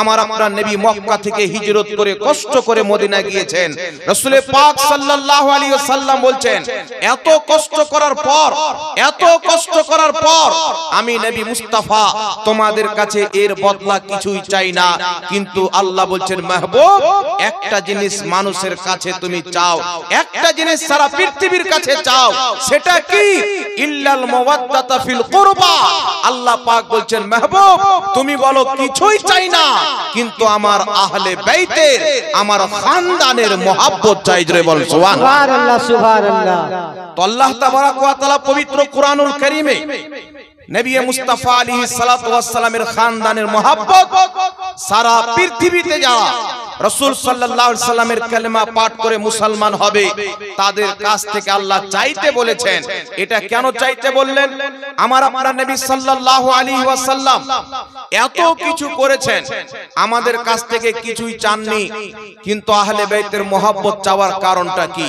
আমার আপনার নবী মক্কা থেকে হিজরত করে কষ্ট করে মদিনা গিয়েছেন। রাসূল পাক সাল্লাল্লাহু আলাইহি ওয়াসাল্লাম বলছেন, এত কষ্ট করার পর আমি নবী মুস্তাফা তোমাদের কাছে এর বদলা কিছুই চাই না, কিন্তু আল্লাহ বলছেন মাহবুব একটা জিনিস মানুষের কাছে তুমি চাও, একটা জিনিস সারা পৃথিবীর কাছে চাও, সেটা কি? ইল্লাল মাওয়াদ্দাতা ফিল কুরবা। আল্লাহ পাক বলছেন মাহবুব তুমি বলো কিছুই চাই না, কিন্তু আমার আহলে বাইতের আমার খানদানের মহব্বত চাই। জোরে বল সুবহানাল্লাহ সুবহানাল্লাহ। তো আল্লাহ তাবারক ওয়া তাআলা পবিত্র কুরআনুল কারীমে নবী মুস্তাফা আলাইহিস সালাতু ওয়াস সালামের খানদানের মহব্বত সারা পৃথিবীতে যারা রাসূল সাল্লাল্লাহু আলাইহি সাল্লামের কালেমা পাঠ করে মুসলমান হবে তাদের কাছ থেকে আল্লাহ চাইতে বলেছেন। এটা কেন চাইতে বললেন? আমার আপনার নবী সাল্লাল্লাহু আলাইহি ওয়াসাল্লাম এত কিছু করেছেন, আমাদের কাছ থেকে কিছুই চাননি, কিন্তু আহলে বাইতের মহব্বত চাওয়ার কারণটা কি?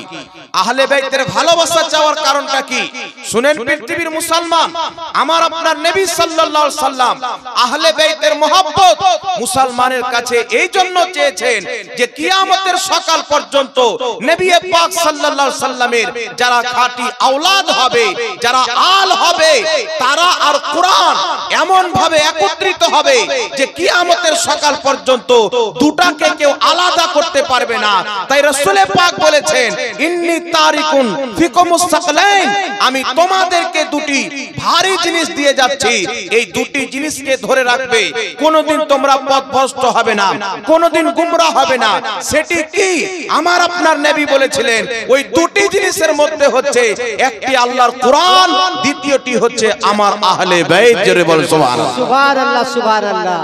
আহলে বাইতের ভালোবাসা চাওয়ার কারণটা কি? শুনেন পৃথিবীর মুসলমান, আমার আপনার নবী সাল্লাল্লাহু আলাইহি সাল্লাম আহলে বাইতের মহব্বত মুসলমানের কাছে এই জন্য চেয়েছেন যে কিয়ামতের সকাল পর্যন্ত নবী পাক সাল্লাল্লাহু আলাইহি সাল্লামের যারা খাঁটি আওলাদ হবে, যারা আল হবে, তারা আর কুরআন এমন ভাবে একত্রিত হবে যে কিয়ামতের সকাল পর্যন্ত দুটাকে কেউ আলাদা করতে পারবে না। তাই রাসূল পাক বলেছেন ইন্নী তারিকুন ফিকুমুস সাকলাইন, আমি তোমাদেরকে দুটি ভারী জিনিস দিয়ে যাচ্ছি, এই দুটি জিনিসকে ধরে রাখবে, কোনোদিন তোমরা পথভ্রষ্ট হবে না, কোনোদিন গুমরা হবে না। সেটি কি? আমার আপনার নবী বলেছিলেন ওই দুটি জিনিসের মধ্যে হচ্ছে একটি আল্লাহর কোরআন, দ্বিতীয়টি হচ্ছে আমার আহলে বাইত। জোরে বল সুবহানাল্লাহ সুবহানাল্লাহ সুবহানাল্লাহ।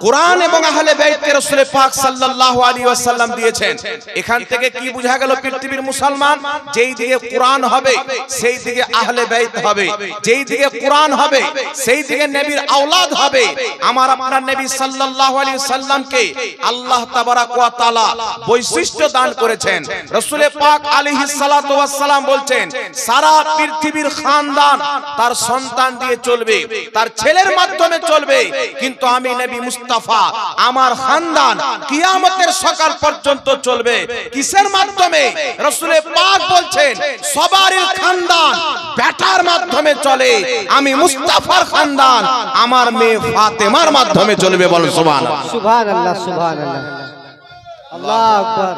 কোরআন এবং আহলে বাইতকে রাসূল পাক সাল্লাল্লাহু আলাইহি ওয়াসাল্লাম দিয়েছেন। এখান থেকে কি বোঝা গেল পৃথিবীর মুসলমান, যেই দিকে কোরআন হবে সেই দিকে আহলে বাইত হবে, যেই দিকে কোরআন হবে সেই দিকে নবীর আওলাদ হবে। আমার আপনার নবী সাল্লাল্লাহু আলাইহি ওয়াসাল্লামকে আল্লাহ তাবারক ওয়া তাআলা বৈশিষ্ট্য দান করেছেন। রাসূল পাক আলাইহিস সালাতু ওয়াস সালাম বলছেন সারা পৃথিবীর খানদান তার সন্তান দিয়ে চলবে, তার ছেলের মাধ্যমে চলবে, কিন্তু আমি নবী মুস্তাফা আমার খানদান কিয়ামতের সকাল পর্যন্ত চলবে কিসের মাধ্যমে? রাসূল পাক বলছেন সবারই খানদান বেটার মাধ্যমে চলে, আমি মুস্তাফার খানদান আমার মেয়ে ফাতেমার মাধ্যমে চলবে। বল সুবহানাল্লাহ সুবহানাল্লাহ সুবহানাল্লাহ। আল্লাহু আকবার।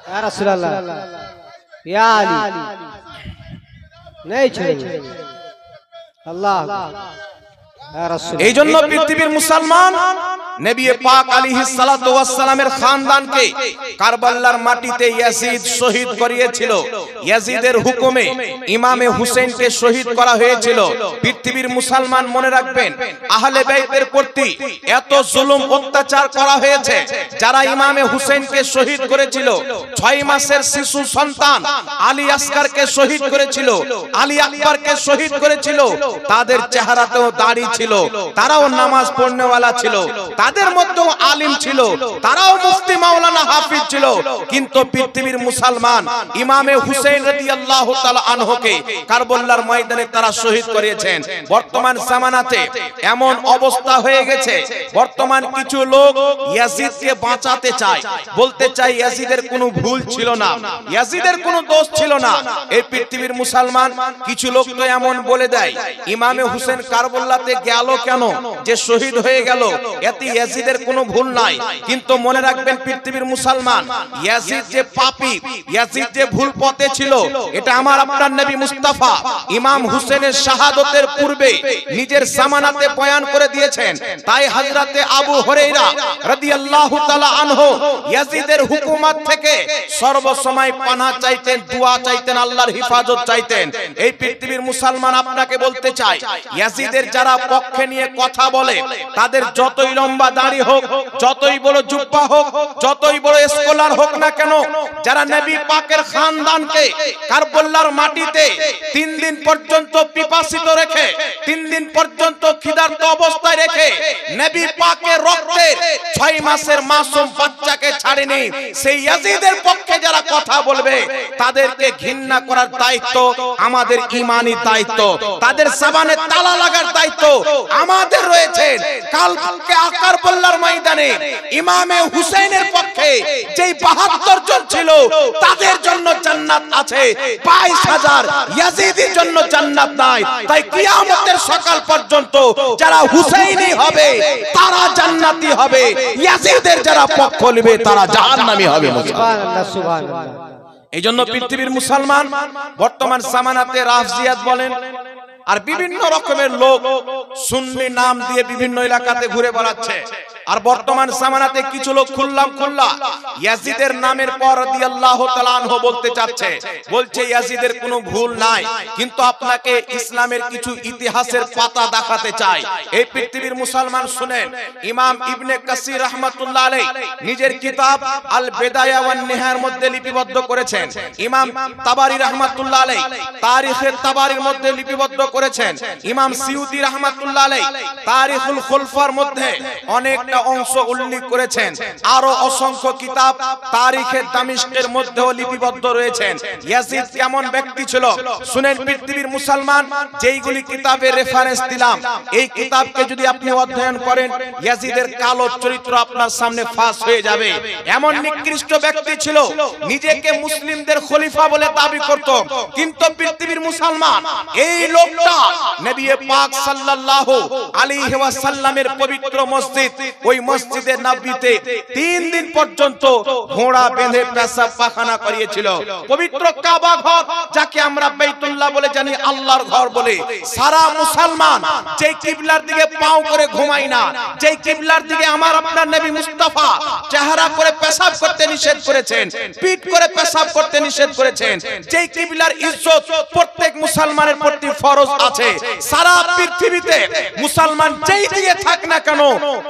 ইয়া রাসূলুল্লাহ ইয়া আলী নেই ছেড়ে আল্লাহ। এই জন্য পৃথিবীর মুসলমান নবী পাক আলাইহিস সালাতু ওয়াস সালামের খানদানকে কারবালার মাটিতে ইয়াজিদ শহীদ করিয়েছিল। ইয়াজিদের হুকুমে ইমামে হুসাইনকে শহীদ করা হয়েছিল। পৃথিবীর মুসলমান মনে রাখবেন আহলে বাইতের প্রতি এত জুলুম অত্যাচার করা হয়েছে। যারা ইমামে হুসাইনকে শহীদ করেছিল, 6 মাসের শিশু সন্তান আলী আসকারকে শহীদ করেছিল, আলী আকবরকে শহীদ করেছিল, তাদের চেহারাতেও দাড়ি ছিল, তারাও নামাজ পড়নেওয়ালা ছিল, তাদের মধ্যেও আলিম ছিল, তারাও মুফতি মাওলানা হাফিজ ছিল, কিন্তু পৃথিবীর মুসলমান ইমামে হুসাইন রাদিয়াল্লাহু তাআলা আনহুকে কারবালার ময়দানে তারা শহীদ করেছেন। বর্তমান জামানাতে এমন অবস্থা হয়ে গেছে, বর্তমান কিছু লোক ইয়াজিদকে বাঁচাতে চায়, বলতে চায় ইয়াজিদের কোনো ভুল ছিল না, ইয়াজিদের কোনো দোষ ছিল না। এই পৃথিবীর মুসলমান কিছু লোক তো এমন বলে দেয় ইমামে হুসেন কারবালাতে গেল কেন, যে শহীদ হয়ে গেল, এতে ইয়াজিদের কোনো ভুল নাই। কিন্তু মনে রাখবেন পৃথিবীর মুসলমান, ইয়াজিদ যে পাপী, ইয়াজিদ যে ভুল পথে ছিল, এটা আমার আপনার নবী মুস্তাফা ইমাম হুসেনের শাহাদতের পূর্বে নিজের জামানাতে বয়ান করে দিয়েছেন। তাই হযরতে আবু হুরায়রা রাদিয়াল্লাহু তাআলা আনহু ইয়াজিদের হুকুমত থেকে সর্বসময় পানাহ চাইতেন, দোয়া চাইতেন, আল্লাহর হিফাজত চাইতেন। এই পৃথিবীর মুসলমান আপনাকে বলতে চাই, ইয়াজিদের যারা পক্ষে নিয়ে কথা বলে, তাদের যতই লম্বা দাড়ি হোক, যতই বড় জুব্বা হোক, যতই বড় স্কলার হোক না কেন, যারা নবী পাকের খানদানকে কারবালার মাটিতে 3 দিন পর্যন্ত পিপাসিত রেখে, 3 দিন পর্যন্ত ক্ষুধার্ত অবস্থায় রেখে নবী পাকের রক্তে 6 মাসের মাসুম বাচ্চাকে ছাড়েনি, সেই ইয়াজিদের পক্ষে যারা কথা বলবে তাদেরকে ঘৃণা করার দায়িত্ব আমাদের ঈমানি দায়িত্ব, তাদের জবানে তালা লাগার দায়িত্ব আমাদের রয়েছে। কালকে কারবালার ময়দানে ইমামে হুসাইনের পক্ষে যেই 72 জন ছিল তাদের জন্য জান্নাত আছে, 22,000 ইয়াজিদের জন্য জান্নাত নাই। তাই কিয়ামতের সকাল পর্যন্ত যারা হুসাইনি হবে তারা জান্নাতি হবে, ইয়াজিদের যারা পক্ষ নেবে তারা জাহান্নামী হবে। সুবহানাল্লাহ সুবহানাল্লাহ। এই জন্য পৃথিবীর মুসলমান বর্তমান জামানাতে রাফজিয়াত বলেন আর বিভিন্ন রকমের লোক সুন্নি নাম দিয়ে বিভিন্ন এলাকাতে ঘুরে বেড়াচ্ছে। আর বর্তমান জামানাতে কিছু লোক খুল্লা ইয়াজিদের নামের পর রাদিয়াল্লাহু তাআলা আনহু বলতে চাচ্ছে, বলছে ইয়াজিদের কোনো ভুল নাই, কিন্তু আপনাকে ইসলামের কিছু ইতিহাসের পাতা দেখাতে চাই। এই পৃথিবীর মুসলমান শুনেন, ইমাম ইবনে কাসির রাহমাতুল্লাহ আলাইহি নিজের কিতাব আল বিদায়া ওয়ান নিহায়ার মধ্যে লিপিবদ্ধ করেছেন। ইমাম তাবারি রাহমাতুল্লাহ আলাইহি তারিখে তাবারির মধ্যে লিপিবদ্ধ করেছেন। ইমাম সিউতি রাহমাতুল্লাহ আলাইহি তারিখুল খুলফার মধ্যে অনেক অংশ উল্লেখ করেছেন। আরো অসংখ্য কিতাব তারিখে দামিশকের মধ্যেও লিপিবদ্ধ রয়েছেন। ইয়াজিদ কেমন ব্যক্তি ছিল শুনেন পৃথিবীর মুসলমান, যেইগুলি কিতাবের রেফারেন্স দিলাম এই কিতাবকে যদি আপনি অধ্যয়ন করেন ইয়াজিদের কালো চরিত্র আপনার সামনে ফাঁস হয়ে যাবে। এমন নিকৃষ্ট ব্যক্তি ছিল, নিজেকে মুসলিমদের খলিফা বলে দাবি করত, কিন্তু পৃথিবীর মুসলমান এই লোকটা নবী পাক সাল্লাল্লাহু আলাইহি ওয়াসাল্লামের পবিত্র মসজিদ ওই মসজিদে নববীতে 3 দিন পর্যন্ত ঘোড়া বেঁধে পেশাব পায়খানা করিয়েছিল। পবিত্র কাবা ঘর যাকে আমরা বাইতুল্লাহ বলে জানি, আল্লাহর ঘর বলে, সারা মুসলমান যেই কিবলার দিকে পাও করে ঘুমায় না, যেই কিবলার দিকে আমার আপনার নবী মুস্তাফা চেহারা করে পেশাব করতে নিষেধ করেছেন, পিঠ করে পেশাব করতে নিষেধ করেছেন, যেই কিবলার ইজ্জত প্রত্যেক মুসলমানের প্রতি ফরজ আছে, সারা পৃথিবীতে মুসলমান যেই দিকে থাক না কেন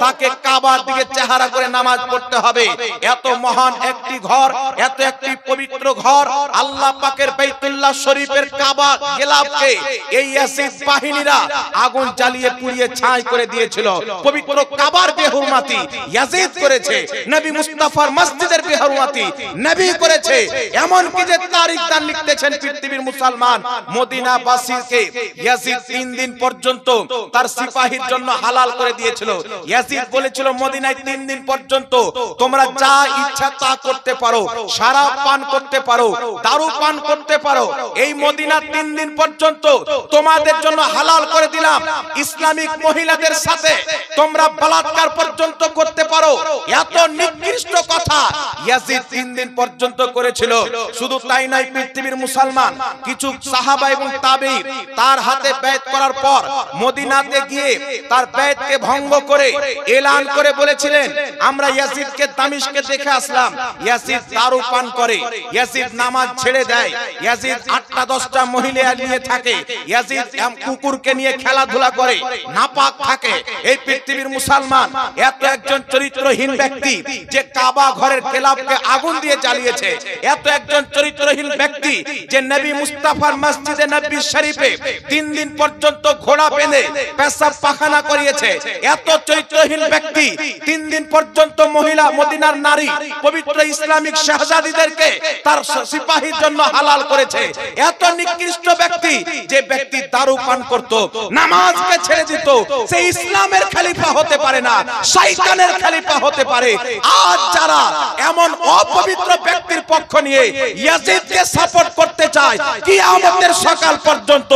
তাকে কাবার দিকে চেহারা করে নামাজ পড়তে হবে। এত মহান একটি ঘর, এত একটি পবিত্র ঘর, আল্লাহ পাকের বাইতুল্লাহ শরীফের কাবা গিলাফকে এই ইয়াজিদ বাহিনীরা আগুন জ্বালিয়ে পুড়িয়ে ছাই করে দিয়েছিল। পবিত্র কাবার বেহুরমাতি ইয়াজিদ করেছে, নবী মুস্তাফার মসজিদের বেহুরমাতি নবী করেছে। এমন কি যে তারিখদার লিখতেছেন পৃথিবীর মুসলমান, মদিনাবাসীকে ইয়াজিদ 3 দিন পর্যন্ত তার সিপাহীর জন্য হালাল করে দিয়েছিল। ইয়াজিদ বলেছিল মদিনায় 3 দিন পর্যন্ত তোমরা যা ইচ্ছা তা করতে পারো, শরাব পান করতে পারো, দারু পান করতে পারো, এই মদিনা 3 দিন পর্যন্ত তোমাদের জন্য হালাল করে দিলাম। ইসলামিক মহিলাদের সাথে তোমরা বলাৎকার পর্যন্ত করতে পারো। এত নিকৃষ্ট কথা ইয়াজিদ 3 দিন পর্যন্ত করেছিল। শুধু তাই নয়, পৃথিবীর মুসলমান কিছু সাহাবা এবং তাবেঈন তার হাতে বাইত করার পর মদিনাতে গিয়ে তার বাইতকে ভঙ্গ করে এলান করে বলেছিলেন, আমরা ইয়াজিদকে দামিশকে দেখে আসলাম, ইয়াজিদ দারু পান করে, ইয়াজিদ নামাজ ছেড়ে দেয়, ইয়াজিদ 8টা-10টা মহিলা নিয়ে থাকে, ইয়াজিদ কুকুরকে নিয়ে খেলাধুলা করে, নাপাক থাকে। এই পৃথিবীর মুসলমান এত একজন চরিত্রহীন ব্যক্তি যে কাবা ঘরের গিলাফকে আগুন দিয়ে জ্বালিয়েছে, এত একজন চরিত্রহীন ব্যক্তি যে নবী মুস্তাফার মসজিদে নববী শরীফে 3 দিন পর্যন্ত ঘোড়া বেঁধে পেশাব পায়খানা করিয়েছে, এত চরিত্রহীন ব্যক্তি 3 দিন পর্যন্ত মহিলা মদিনার নারী পবিত্র ইসলামিক শাহজাদীদেরকে তার সিপাহীর জন্য হালাল করেছে। এত নিকৃষ্ট ব্যক্তি যে ব্যক্তি দারু পান করত, নামাজকে ছেড়ে দিত, সে ইসলামের খলিফা হতে পারে না, শয়তানের খলিফা হতে পারে। আজ যারা এমন অপবিত্র ব্যক্তির পক্ষ নিয়ে ইয়াজিদকে সাপোর্ট করতে চায়, কিয়ামতের সকাল পর্যন্ত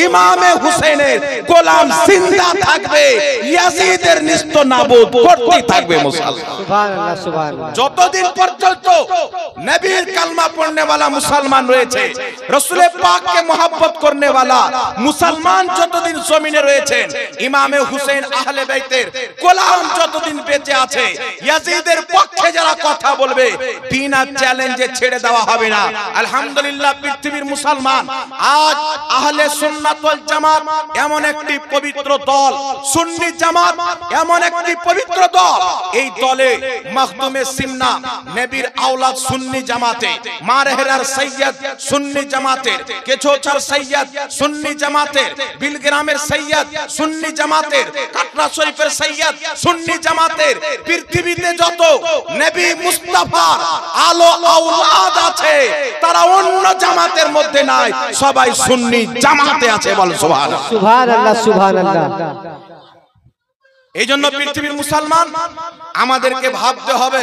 ইমামে হুসাইনের গোলাম জিন্দা থাকবে, ইয়াজিদের নিস্ত নাবুদ করতে থাকবে মুসলমান। সুবহানাল্লাহ সুবহানাল্লাহ। যতদিন পর্যন্ত নবীর কালমা পড়নে वाला মুসলমান রয়েছে, রাসূলে পাককে মহব্বত করনে वाला মুসলমান যতদিন জমিনে রয়েছেন, ইমামে হুসাইন আহলে বাইতের গোলাম যতদিন বেঁচে আছে, ইয়াজিদের পক্ষে যারা কথা বলবে বিনা চ্যালেঞ্জে ছেড়ে দেওয়া হবে না। আলহামদুলিল্লাহ পৃথিবীর মুসলমান, আজ আহলে সুন্নাত ওয়াল জামাত এমন একটি পবিত্র দল, সুন্নি জামাত এমন একটি পবিত্র দল, এই দলে মাখদুমে সিমনা নবীর আওলাদ সুন্নি জামাতে, মারহেরার সৈয়দ সুন্নি জামাতের, কেছোছার সৈয়দ সুন্নি জামাতের, বিলগ্রামের সৈয়দ সুন্নি জামাতের, কাটরা শরীফের সৈয়দ সুন্নি জামাতের, পৃথিবীতে যত নবী মুস্তাফার আলো আওলাদ আছে তারা অন্য জামাতের মধ্যে নাই, সবাই সুন্নি জামাতে আছে। বল সুবহানাল্লাহ সুবহানাল্লাহ সুবহানাল্লাহ। এই জন্য পৃথিবীর মুসলমান আমাদেরকে ভাবতে হবে,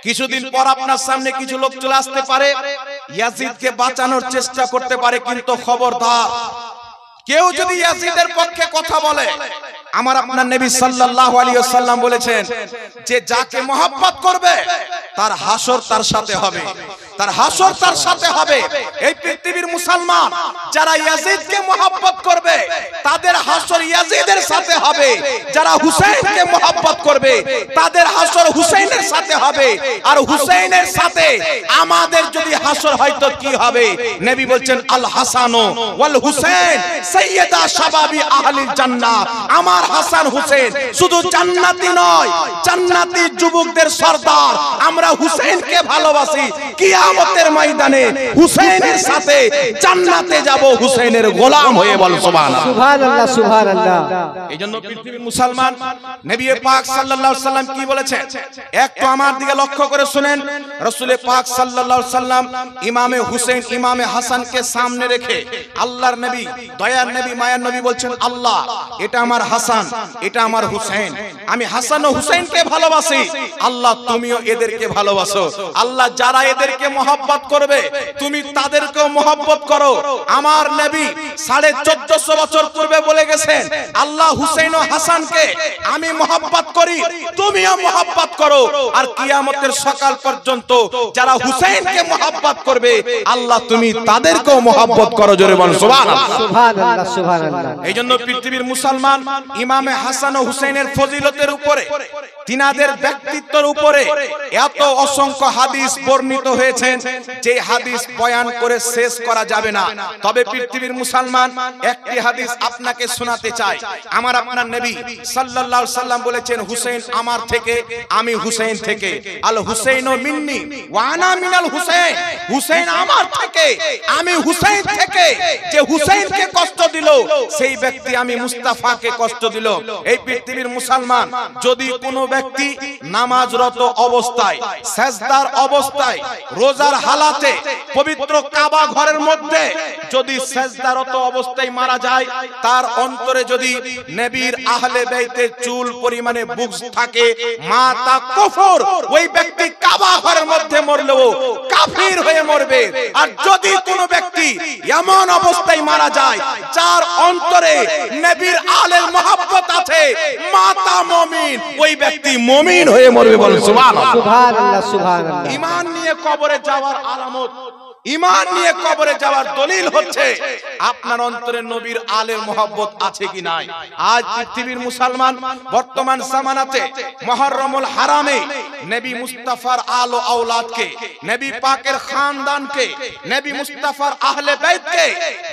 কিছুদিন পর আপনার সামনে কিছু লোক চলে আসতে পারে, ইয়াজিদকে বাঁচানোর চেষ্টা করতে পারে, কিন্তু খবরদার কেউ যদি ইয়াজিদের পক্ষে কথা বলে, আমার আপনার নবী সাল্লাল্লাহু আলাইহি ওয়াসাল্লাম বলেছেন যে যাকে মহব্বত করবে তার হাসর তার সাথে হবে, তার হাসর তার সাথে হবে। এই পৃথিবীর মুসলমান যারা ইয়াজিদকে মহব্বত করবে তাদের হাসর ইয়াজিদের সাথে হবে, যারা হুসাইনকে মহব্বত করবে তাদের হাসর হুসাইনের সাথে হবে, আর হুসাইনের সাথে আমাদের যদি হাসর হয় তো কি হবে? নবী বলছেন আল হাসানু ওয়াল হুসাইন সাইয়্যিদা শাবাবি আহলিল জান্নাহ। আমার হাসান হুসেন শুধু জান্নাতি নয়, জান্নাতি যুবকদের সরদার। আমরা হুসেনকে ভালোবাসি, কিয়ামতের ময়দানে হুসেনের সাথে জান্নাতে যাব, হুসেনের গোলাম হয়ে। বল সুবহানাল্লাহ, সুবহানাল্লাহ, সুবহানাল্লাহ। এইজন্য পৃথিবীর মুসলমান নবী পাক সাল্লাল্লাহু আলাইহি সাল্লাম কি বলেছেন একটু আমার দিকে লক্ষ্য করে শুনেন। রাসূল পাক সাল্লাল্লাহু আলাইহি সাল্লাম ইমামে হুসেন ইমামে হাসানকে সামনে রেখে আল্লাহর নবী, দয়ার নবী, মায়ার নবী বলছেন, আল্লাহ এটা আমার হাসান, এটা আমার হুসেন, আমি হাসান ও হুসেনকে ভালোবাসি, আল্লাহ তুমিও এদেরকে ভালোবাসো। আল্লাহ যারা এদেরকে মহব্বত করবে তুমি তাদেরকেও মহব্বত করো। আমার নবী 1450 বছর পূর্বে বলে গেছেন, আল্লাহ হুসেন ও হাসানকে আমি মহব্বত করি, তুমিও মহব্বত করো। আর কিয়ামতের সকাল পর্যন্ত যারা হুসেনকে মহব্বত করবে আল্লাহ তুমি তাদেরকেও মহব্বত করো। জোরে বল সুবহানাল্লাহ, সুবহানাল্লাহ, সুবহানাল্লাহ। এই জন্য পৃথিবীর মুসলমান ইমামে হাসান ও হুসেনের ফজিলতের উপরে, তিনাদের ব্যক্তিত্বের উপরে এত অসংখ্য হাদিস বর্ণিত হয়েছে যে হাদিস বয়ান করে শেষ করা যাবে না। তবে পৃথিবীর মুসলমান একটি হাদিস আপনাকে শোনাতে চাই। আমার আপনার নবী সাল্লাল্লাহু আলাইহি সাল্লাম বলেছেন, হুসেন আমার থেকে, আমি হুসেন থেকে। আল হুসেইনু মিন্নি ওয়া আনা মিনাল হুসেন, হুসেন আমার থেকে, আমি হুসেন থেকে। যে হুসেনকে কষ্ট দিল সেই ব্যক্তি আমি মুস্তাফাকে কষ্ট দিল। এই পৃথিবীর মুসলমান যদি কোনো ব্যক্তি নামাজরত অবস্থায়, সেজদার অবস্থায়, রোজার হালাতে পবিত্র কাবা ঘরের মধ্যে যদি সেজদারত অবস্থায় মারা যায়, তার অন্তরে যদি নবীর আহলে বাইতের চুল পরিমাণে বুগজ থাকে, মাতা কুফর, ওই ব্যক্তি কাবা ঘরের মধ্যে মরলেও কাফির হয়ে মরবে। আর যদি কোনো ব্যক্তি এমন অবস্থায় মারা যায় যার অন্তরে নবীর আলের মহব্বত আছে, মাতা মুমিন, ওই ব্যক্তি মুমিন হয়ে মরবে। বলেন সুবহানাল্লাহ, সুবহানাল্লাহ, সুবহানাল্লাহ। ঈমান নিয়ে কবরে যাওয়ার আলামত, ঈমান নিয়ে কবরে যাওয়ার দলিল হচ্ছে আপনার অন্তরে নবীর আলের মহব্বত আছে কি নাই। আজ পৃথিবীর মুসলমান বর্তমান জামানাতে মুহররমুল হারামে নবী মুস্তাফার আলো আওলাদকে, নবী পাকের খানদানকে, নবী মুস্তাফার আহলে বাইতকে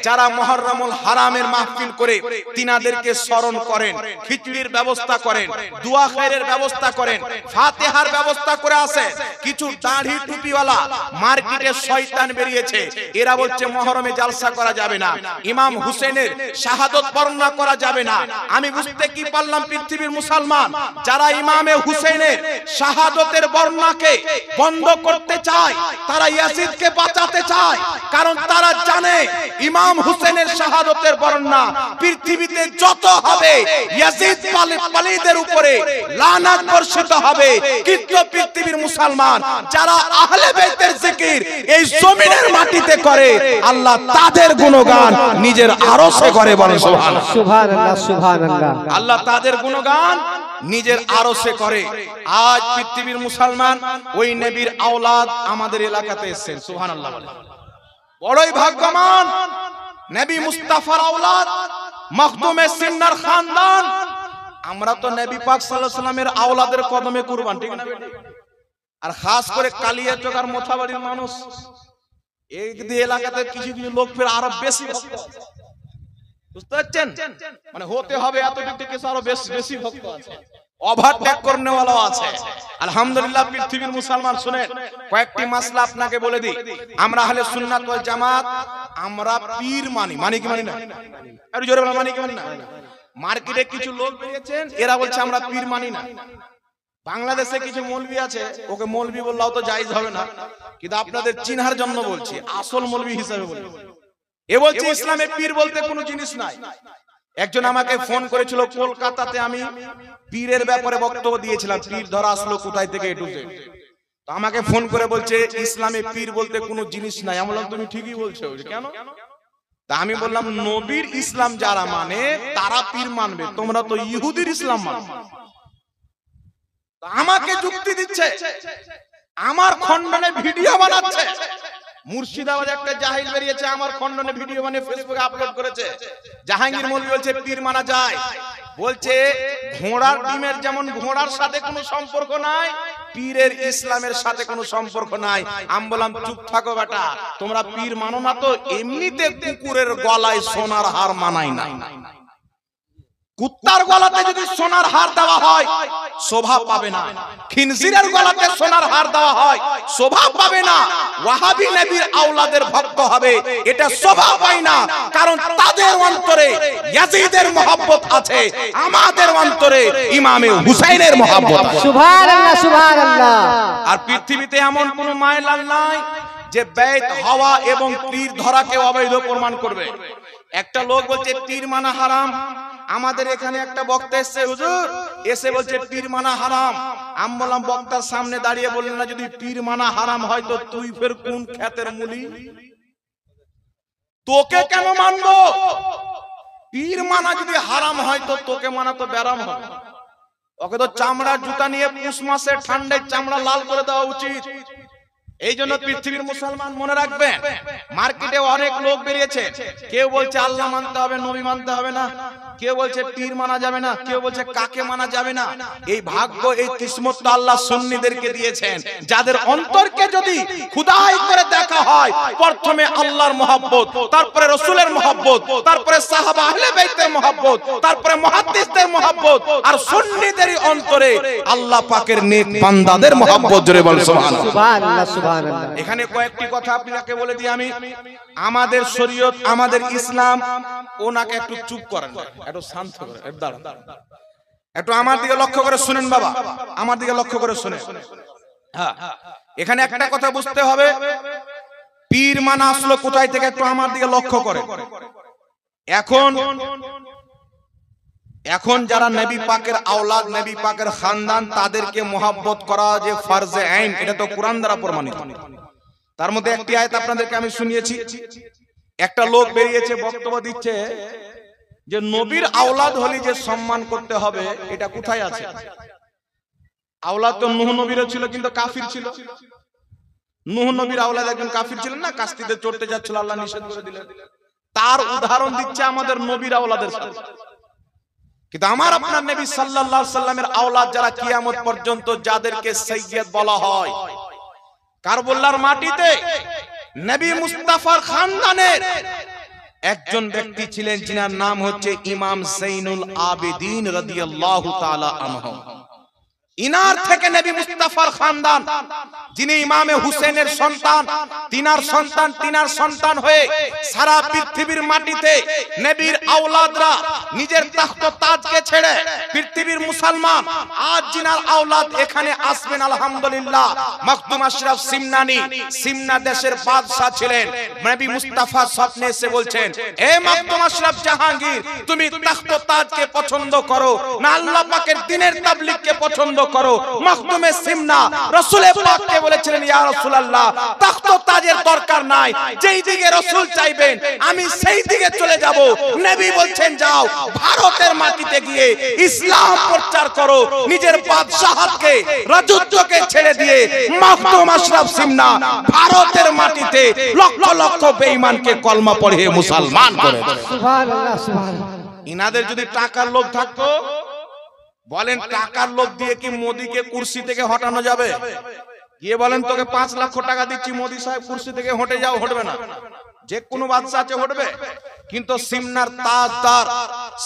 যারা মুহররমুল হারামের মাহফিল করে তিনাদেরকে স্মরণ করেন, খিচুড়ির ব্যবস্থা করেন, দোয়া খায়রের ব্যবস্থা করেন, ফাতিহার ব্যবস্থা করে আসে, কিছু দাড়ি টুপিওয়ালা মার্কেটে শয়তান বেরিয়েছে, এরা বলছে মুহররমে জালসা করা যাবে না, ইমাম হুসেনের শাহাদত বর্ণনা করা যাবে না। আমি বুঝতে কি পারলাম, পৃথিবীর মুসলমান যারা ইমামে হুসেনের শাহাদতের বর্ণনাকে বন্ধ করতে চায়, তারা ইয়াজিদকে বাঁচাতে চায়, কারণ তারা জানে ইমাম হুসেনের শাহাদতের বর্ণনা পৃথিবীতে যত হবে ইয়াজিদ পালিদের উপরে লানাত বর্ষিত হবে। কিন্তু পৃথিবীর মুসলমান যারা আহলে বাইতের জিকির এই জমিনের মাটিতে করে, আল্লাহ তাদের গুণগান নিজের আরশে করে। বলেন সুবহানাল্লাহ, সুবহানাল্লাহ, সুবহানাল্লাহ। আল্লাহ তাদের গুণগান নিজের আরশে করে। আজ পৃথিবীর মুসলমান ওই নবীর আওলাদ আমাদের এলাকাতে এসেছেন। সুবহানাল্লাহ, বড়ই ভাগ্যবান নবী মুস্তাফার আওলাদ, মখদুমে সিন্নার খানদান। আমরা তো নবী পাক সাল্লাল্লাহু আলাইহি ওয়াসাল্লামের আওলাদের কদমে কুরবান, ঠিক না? আর খাস করে কালিয়াচক আর মোথাবাড়ির মানুষ, এই এলাকাতে কিছু কিছু লোক ফের আরো বেশি ভক্ত, বুঝতে পারছেন? মানে হতে হবে এতটুকু থেকে আরো বেশি ভক্ত আছে, ওভারটেক করনেওয়ালা আছে। আলহামদুলিল্লাহ পৃথিবীর মুসলমান শুনেন, কয়েকটি মাসলা আপনাকে বলে দিই। আমরা আহলে সুন্নাত ওয়াল জামাত, আমরা পীর মানি, মানি কি মানি না? আর জোরে বলেন, মানি কি মানি না? মার্কেটে কিছু লোক বেরিয়েছেন, এরা বলছে আমরা পীর মানি না। বাংলাদেশে কিছু মৌলবি আছে, ওকে মৌলবি বললেও তো জায়েজ হবে না, কিন্তু আপনাদের চিনহার জন্য বলছি, আসল মৌলবি হিসেবে বলছি। এ বলছে ইসলামে পীর বলতে কোনো জিনিস নাই। একজন আমাকে ফোন করেছিল কলকাতাতে, আমি পীরের ব্যাপারে বক্তব্য দিয়েছিলাম, পীর ধরা আসলো কোথায় থেকে এ টু জেড। তো আমাকে ফোন করে বলছে ইসলামে পীর বলতে কোনো জিনিস নাই। আমি বললাম তুমি ঠিকই বলছো, কেন? তা আমি বললাম নবীর ইসলাম যারা মানে তারা পীর মানবে, তোমরা তো ইহুদির ইসলাম মানো। আমাকে যুক্তি দিচ্ছে, আমার খণ্ডনে ভিডিও বানাচ্ছে। মুর্শিদাবাদে একটা জাহিল বেরিয়েছে, আমার খণ্ডনে ভিডিও বানিয়ে ফেসবুকে আপলোড করেছে। জাহাঙ্গীর মৌলভী বলছে পীর মানা যায়, বলছে ঘোড়ার ডিমের যেমন ঘোড়ার সাথে কোনো সম্পর্ক নাই, পীরের ইসলামের সাথে কোনো সম্পর্ক নাই। আমি বললাম চুপ থাকো বেটা, তোমরা পীর মানো না তো এমনিতে কুকুরের গলায় সোনার হার মানাই না। কুত্তার গলাতে যদি সোনার হার দেওয়া হয় শোভা পাবে না, খিনজিরের গলাতে সোনার হার দেওয়া হয় শোভা পাবে না। ওয়াহাবি নবীর আওলাদের ভক্ত হবে, এটা শোভা পায় না, কারণ তাদের অন্তরে ইয়াজিদের মহব্বত আছে, আমাদের অন্তরে ইমামে হুসাইনের মহব্বত আছে। সুবহানাল্লাহ সুবহানাল্লাহ। আর পৃথিবীতে এমন কোন মায়লাল নাই যে বেত হওয়া এবং পীর ধরাকে অবৈধ প্রমাণ করবে। একটা লোক বলছে পীর মানা হারাম, আমাদের এখানে একটা বক্তা এসে হুজুর এসে বলছে পীর মানা হারাম। আমি বললাম বক্তার সামনে দাঁড়িয়ে বললেন না যদি পীর মানা হারাম হয় তো তুই ফের কোন খ্যাতের মুলি, তোকে কেন মানবো? পীর মানা যদি হারাম হয় তো তোকে মানা তো ব্যারাম হবে। ওকে তো চামড়ার জুতা নিয়ে পুষ মাসে ঠান্ডায় চামড়া লাল করে দেওয়া উচিত। এই জন্য পৃথিবীর মুসলমান মনে রাখবেন, মার্কেটে অনেক লোক বেরিয়েছে, কেউ বলছে আল্লাহ মানতে হবে, নবী মানতে হবে না, কেউ বলছে পীর মানা যাবে না, কেউ বলছে কাকে মানা যাবে না। এই ভাগ্য, এই কিসমত তো আল্লাহ সুন্নিদেরকে দিয়েছেন, যাদের অন্তরকে যদি খুদাই করে দেখা হয়, প্রথমে আল্লাহর মহব্বত, তারপরে রাসূলের মহব্বত, তারপরে সাহাবা আহলে বাইতের মহব্বত, তারপরে মুহাদ্দিসদের মহব্বত, আর সুন্নিদেরই অন্তরে আল্লাহ পাকের নেক বান্দাদের মহব্বত। জোরে বল সুবহানাল্লাহ সুবহানাল্লাহ সুবহানাল্লাহ। এখানে কয়েকটি কথা আপনাকে বলে দিই আমি। আমাদের শরীয়ত, আমাদের ইসলাম, ওনাকে একটু চুপ করেন, একটু শান্ত করেন, একটু দাঁড়ান, একটু আমার দিকে লক্ষ্য করে শুনেন বাবা, আমার দিকে লক্ষ্য করে শুনেন। হ্যাঁ, এখানে একটা কথা বুঝতে হবে, পীর মানা আসলো কোথায় থেকে, একটু আমার দিকে লক্ষ্য করে। এখন যারা নবী পাকের আওলাদ, নবী পাকের খানদান, তাদেরকে মহব্বত করা যে ফরজে আইন, এটা তো কোরআন দ্বারা প্রমাণিত। তার মধ্যে একটি আয়াত আপনাদেরকে আমি শুনিয়েছি। একটা লোক বেরিয়েছে বক্তব্য দিচ্ছে যে নবীর আওলাদ হলে যে সম্মান করতে হবে, এটা কোথায় আছে? আওলাদ তো নূহ নবীরও ছিল, কিন্তু কাফির ছিল। নূহ নবীর আওলাদ একজন কাফির ছিলেন না, কাস্তিতে চড়তে যাচ্ছিল, আল্লাহ নিষেধ করে দিলেন। তার উদাহরণ দিচ্ছে আমাদের নবীর আওলাদের সাথে। কিন্তু আমার আপনার নবী সাল্লাল্লাহু আলাইহি সাল্লামের আওলাদ যারা কিয়ামত পর্যন্ত, যাদেরকে সাইয়্যিদ বলা হয়, কারবালার মাটিতে নবী মুস্তাফার খানদানের একজন ব্যক্তি ছিলেন, যিনার নাম হচ্ছে ইমাম যাইনুল আবেদিন রাদিয়াল্লাহু তাআলা আনহু। ইনার থেকে নবী মুস্তাফার খানদান, যিনি ইমামে হুসেনের সন্তান, তিনার সন্তান হয়ে সারা পৃথিবীর মাটিতে নবীর আওলাদরা নিজের তাখত তাজকে ছেড়ে পৃথিবীর মুসলমান আজ যিনার আওলাদ এখানে আসবেন আলহামদুলিল্লাহ। মাকদুম আশরাফ সিমনানি, সিমনা দেশের বাদশা ছিলেন। নবী মুস্তাফা স্বপ্নে এসে বলছেন, এ মাকদুম আশরাফ জাহাঙ্গীর, তুমি তাখত তাজকে পছন্দ করো না আল্লাহ পাকের দ্বীনের তাবলীগকে পছন্দ করো? মাকদুমে সিমনা রাসূল পাককে বলেছিলেন, ইয়া রাসূলুল্লাহ, তাখত তাজের দরকার নাই, যেই দিকে রাসূল চাইবেন আমি সেই দিকে চলে যাব। নবী বলছেন, যাও ভারতের মাটিতে গিয়ে ইসলাম প্রচার করো, নিজের বাদশাহতকে, রাজত্বকে ছেড়ে দিয়ে মাকদুম আশরাফ সিমনা ভারতের মাটিতে লক্ষ লক্ষ বেঈমানকে কলমা পড়িয়ে মুসলমান করে দেন। সুবহানাল্লাহ সুবহানাল্লাহ। ইনাদের যদি টাকার লোভ থাকতো, বলেন টাকার লোভ দিয়ে কি মোদিকে কুরসি থেকে হটানো যাবে? গিয়ে বলেন তোকে 5 লক্ষ টাকা দিচ্ছি, মোদি সাহেব কুরসি থেকে হটে যাও, হটবে না। যে কোনো বাদশা আছে হটবে, কিন্তু সিমনার তাজদার,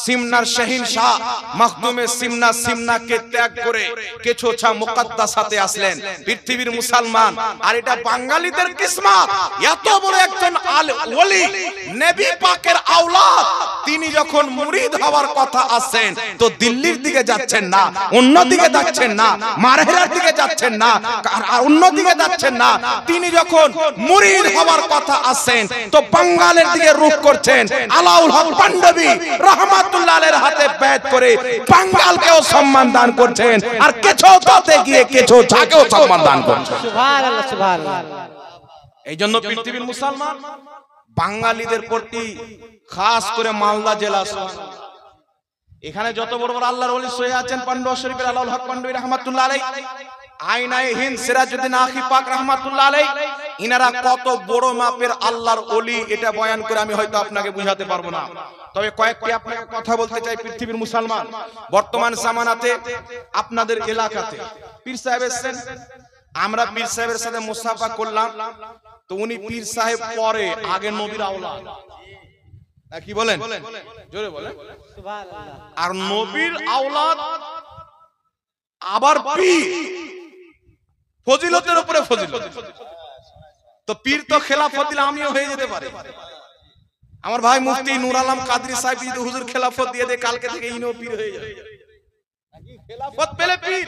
সিমনার শাহিনশাহ মাকদুমে সিমনা, সিমনাকে ত্যাগ করে কেছোছা মুকদ্দাসাতে আসলেন পৃথিবীর মুসলমান। আর এটা বাঙালিদের কিসমত, এত বড় একজন ওলি নবী পাকের আওলাদ, তিনি যখন মুরিদ হওয়ার কথা আসেন তো দিল্লির দিকে যাচ্ছেন না, অন্য দিকে যাচ্ছেন না, মারহেরার দিকে যাচ্ছেন না, অন্য দিকে যাচ্ছেন না। তিনি যখন মুরিদ হওয়ার কথা আসেন তো বাঙ্গালের দিকে রুখ করছেন আলাউল হক পাঞ্জাবি রহমাতুল্লাহ আলাইহির হাতে বেত করে বাঙ্গালকেও সম্মান দান করছেন, আর কেছো তাতে গিয়ে কেছো ছাকেও সম্মান দান করছেন। সুবহানাল্লাহ সুবহানাল্লাহ। এই জন্য পৃথিবীর মুসলমান বাঙালিদের প্রতি খাস করে মালদা জেলা, এখানে যত বড় বড় আল্লাহর ওলি সয়ে আছেন, পান্ডুয়া শরীফের আলাউল হক পান্ডবী রাহমাতুল্লাহ আলাইহি, আইনায়ে হিন্দ সিরাজউদ্দিন আখি পাক রাহমাতুল্লাহ আলাইহি, ইনারা কত বড় মাপের আল্লাহর ওলি, এটা বয়ান করে আমি হয়তো আপনাকে বুঝাতে পারবো না। তবে কয়েকটি আপনাকে কথা বলতে চাই। পৃথিবীর মুসলমান বর্তমান জামানাতে আপনাদের এলাকাতে পীর সাহেব এসেছেন, আমরা পীর সাহেবের সাথে মুসাফা করলাম, তো উনি পীর সাহেব পরে আগে নবীর আওলাদ, কি বলেন জোরে বলেন, আর নবীর আওলাদ আবার পীর, ফজিলতের উপরে ফজিলত। তো পীর তো খেলাফত দিলে আমিও হয়ে যেতে পারি। আমার ভাই মুফতি নূর আলম কাদরি সাহেব যদি হুজুর খেলাফত দিয়ে দেয়, কালকে থেকে ইনিও পীর হয়ে যাবে। খেলাফত পেলে পীর,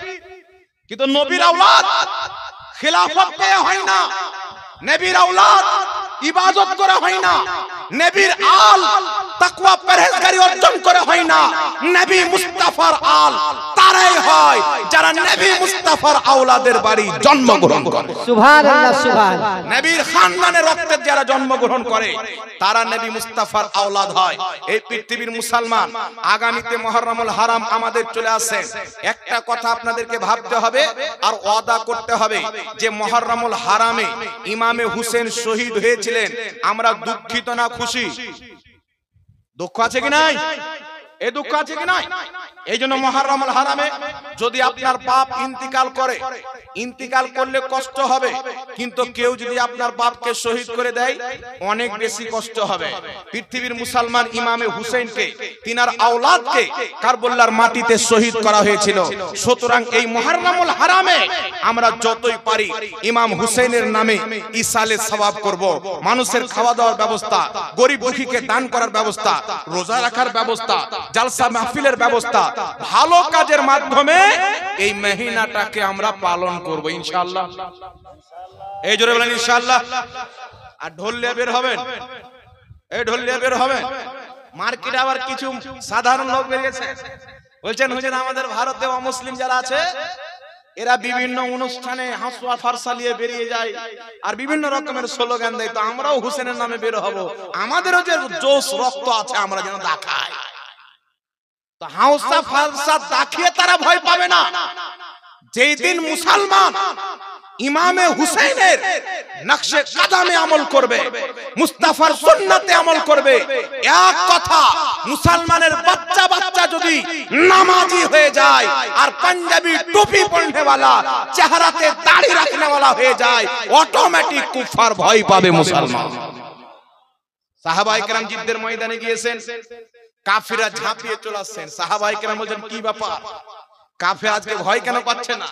কিন্তু নবীর আওলাদ খেলাফত পেয়ে হয় না, নবীর আওলাদ ইবাদত করে হয় না, নবীর আল তাকওয়া পরহেজগারি অর্জন করে হয় না, নবী মুস্তাফার আল তারাই হয় যারা নবী মুস্তাফার আওলাদের বাড়ি জন্মগ্রহণ করে। সুবহানাল্লাহ সুবহানাল্লাহ। নবীর খানদানে রক্তের যারা জন্মগ্রহণ করে তারা নবী মুস্তাফার আওলাদ হয়। এই পৃথিবীর মুসলমান, আগামীতে মুহররমুল হারাম আমাদের চলে আসছে, একটা কথা আপনাদেরকে ভাবতে হবে আর ওয়াদা করতে হবে যে মুহররমুল হারামে ইমামে হুসেন শহীদ হয়েছিলেন, আমরা দুঃখিত না খুশি? দুঃখ আছে কি নাই? এই দুঃখ আছে কি নাই? এই জন্য মুহররমুল হারামে যদি আপনার বাপ ইন্তিকাল করে, ইন্তিকাল করলে কষ্ট হবে, কিন্তু কেউ যদি আপনার বাপকে শহীদ করে দেয় অনেক বেশি কষ্ট হবে। পৃথিবীর মুসলমান ইমামে হুসেনকে, তিনার আওলাদকে কারবালার মাটিতে শহীদ করা হয়েছিল। সুতরাং এই মুহররমুল হারামে আমরা যতই পারি ইমাম হুসেনের নামে ইসালে সওয়াব করব। মানুষের খাওয়া দাওয়ার ব্যবস্থা, গরিব দুঃখীকে দান করার ব্যবস্থা, রোজা রাখার ব্যবস্থা, জালসা মাহফিলের ব্যবস্থা, ভালো কাজের মাধ্যমে এই মহিনাটাকে আমরা পালন করব ইনশাআল্লাহ। এই জোরে বলেন ইনশাআল্লাহ। আর ঢোলিয়া বের হবেন, এই ঢোলিয়া বের হবেন। মার্কেটে আবার কিছু সাধারণ লোক বেরিয়েছে, বলছেন হুজুর আমাদের ভারতে অমুসলিম যারা আছে এরা বিভিন্ন অনুষ্ঠানে হাসুয়া ফারসা নিয়ে বেরিয়ে যায় আর বিভিন্ন রকমের স্লোগান দেয়, তো আমরাও হুসেনের নামে বের হব, আমাদেরও যে জোশ রক্ত আছে আমরা যেন দেখাই। তো হাউসা ফালসা দেখিয়ে তারা ভয় পাবে না। যেই দিন মুসলমান ইমামে হুসেনের নকশে কদমে আমল করবে, মুস্তাফার সুন্নতে আমল করবে, এক কথা মুসলমানের বাচ্চা বাচ্চা যদি নামাজি হয়ে যায় আর পাঞ্জাবি টুপি পরনে वाला, চেহারাতে দাড়ি রাখনে वाला হয়ে যায়, অটোমেটিক কুফার ভয় পাবে মুসলমান। সাহাবায়ে কেরাম জিদ্দের ময়দানে গিয়েছেন, কাফিররা ঝাঁপিয়ে চলে আসছেন, সাহাবায়ে কেরাম বলছেন কি ব্যাপার, কাফের আজকে ভয় কেন পাচ্ছে না?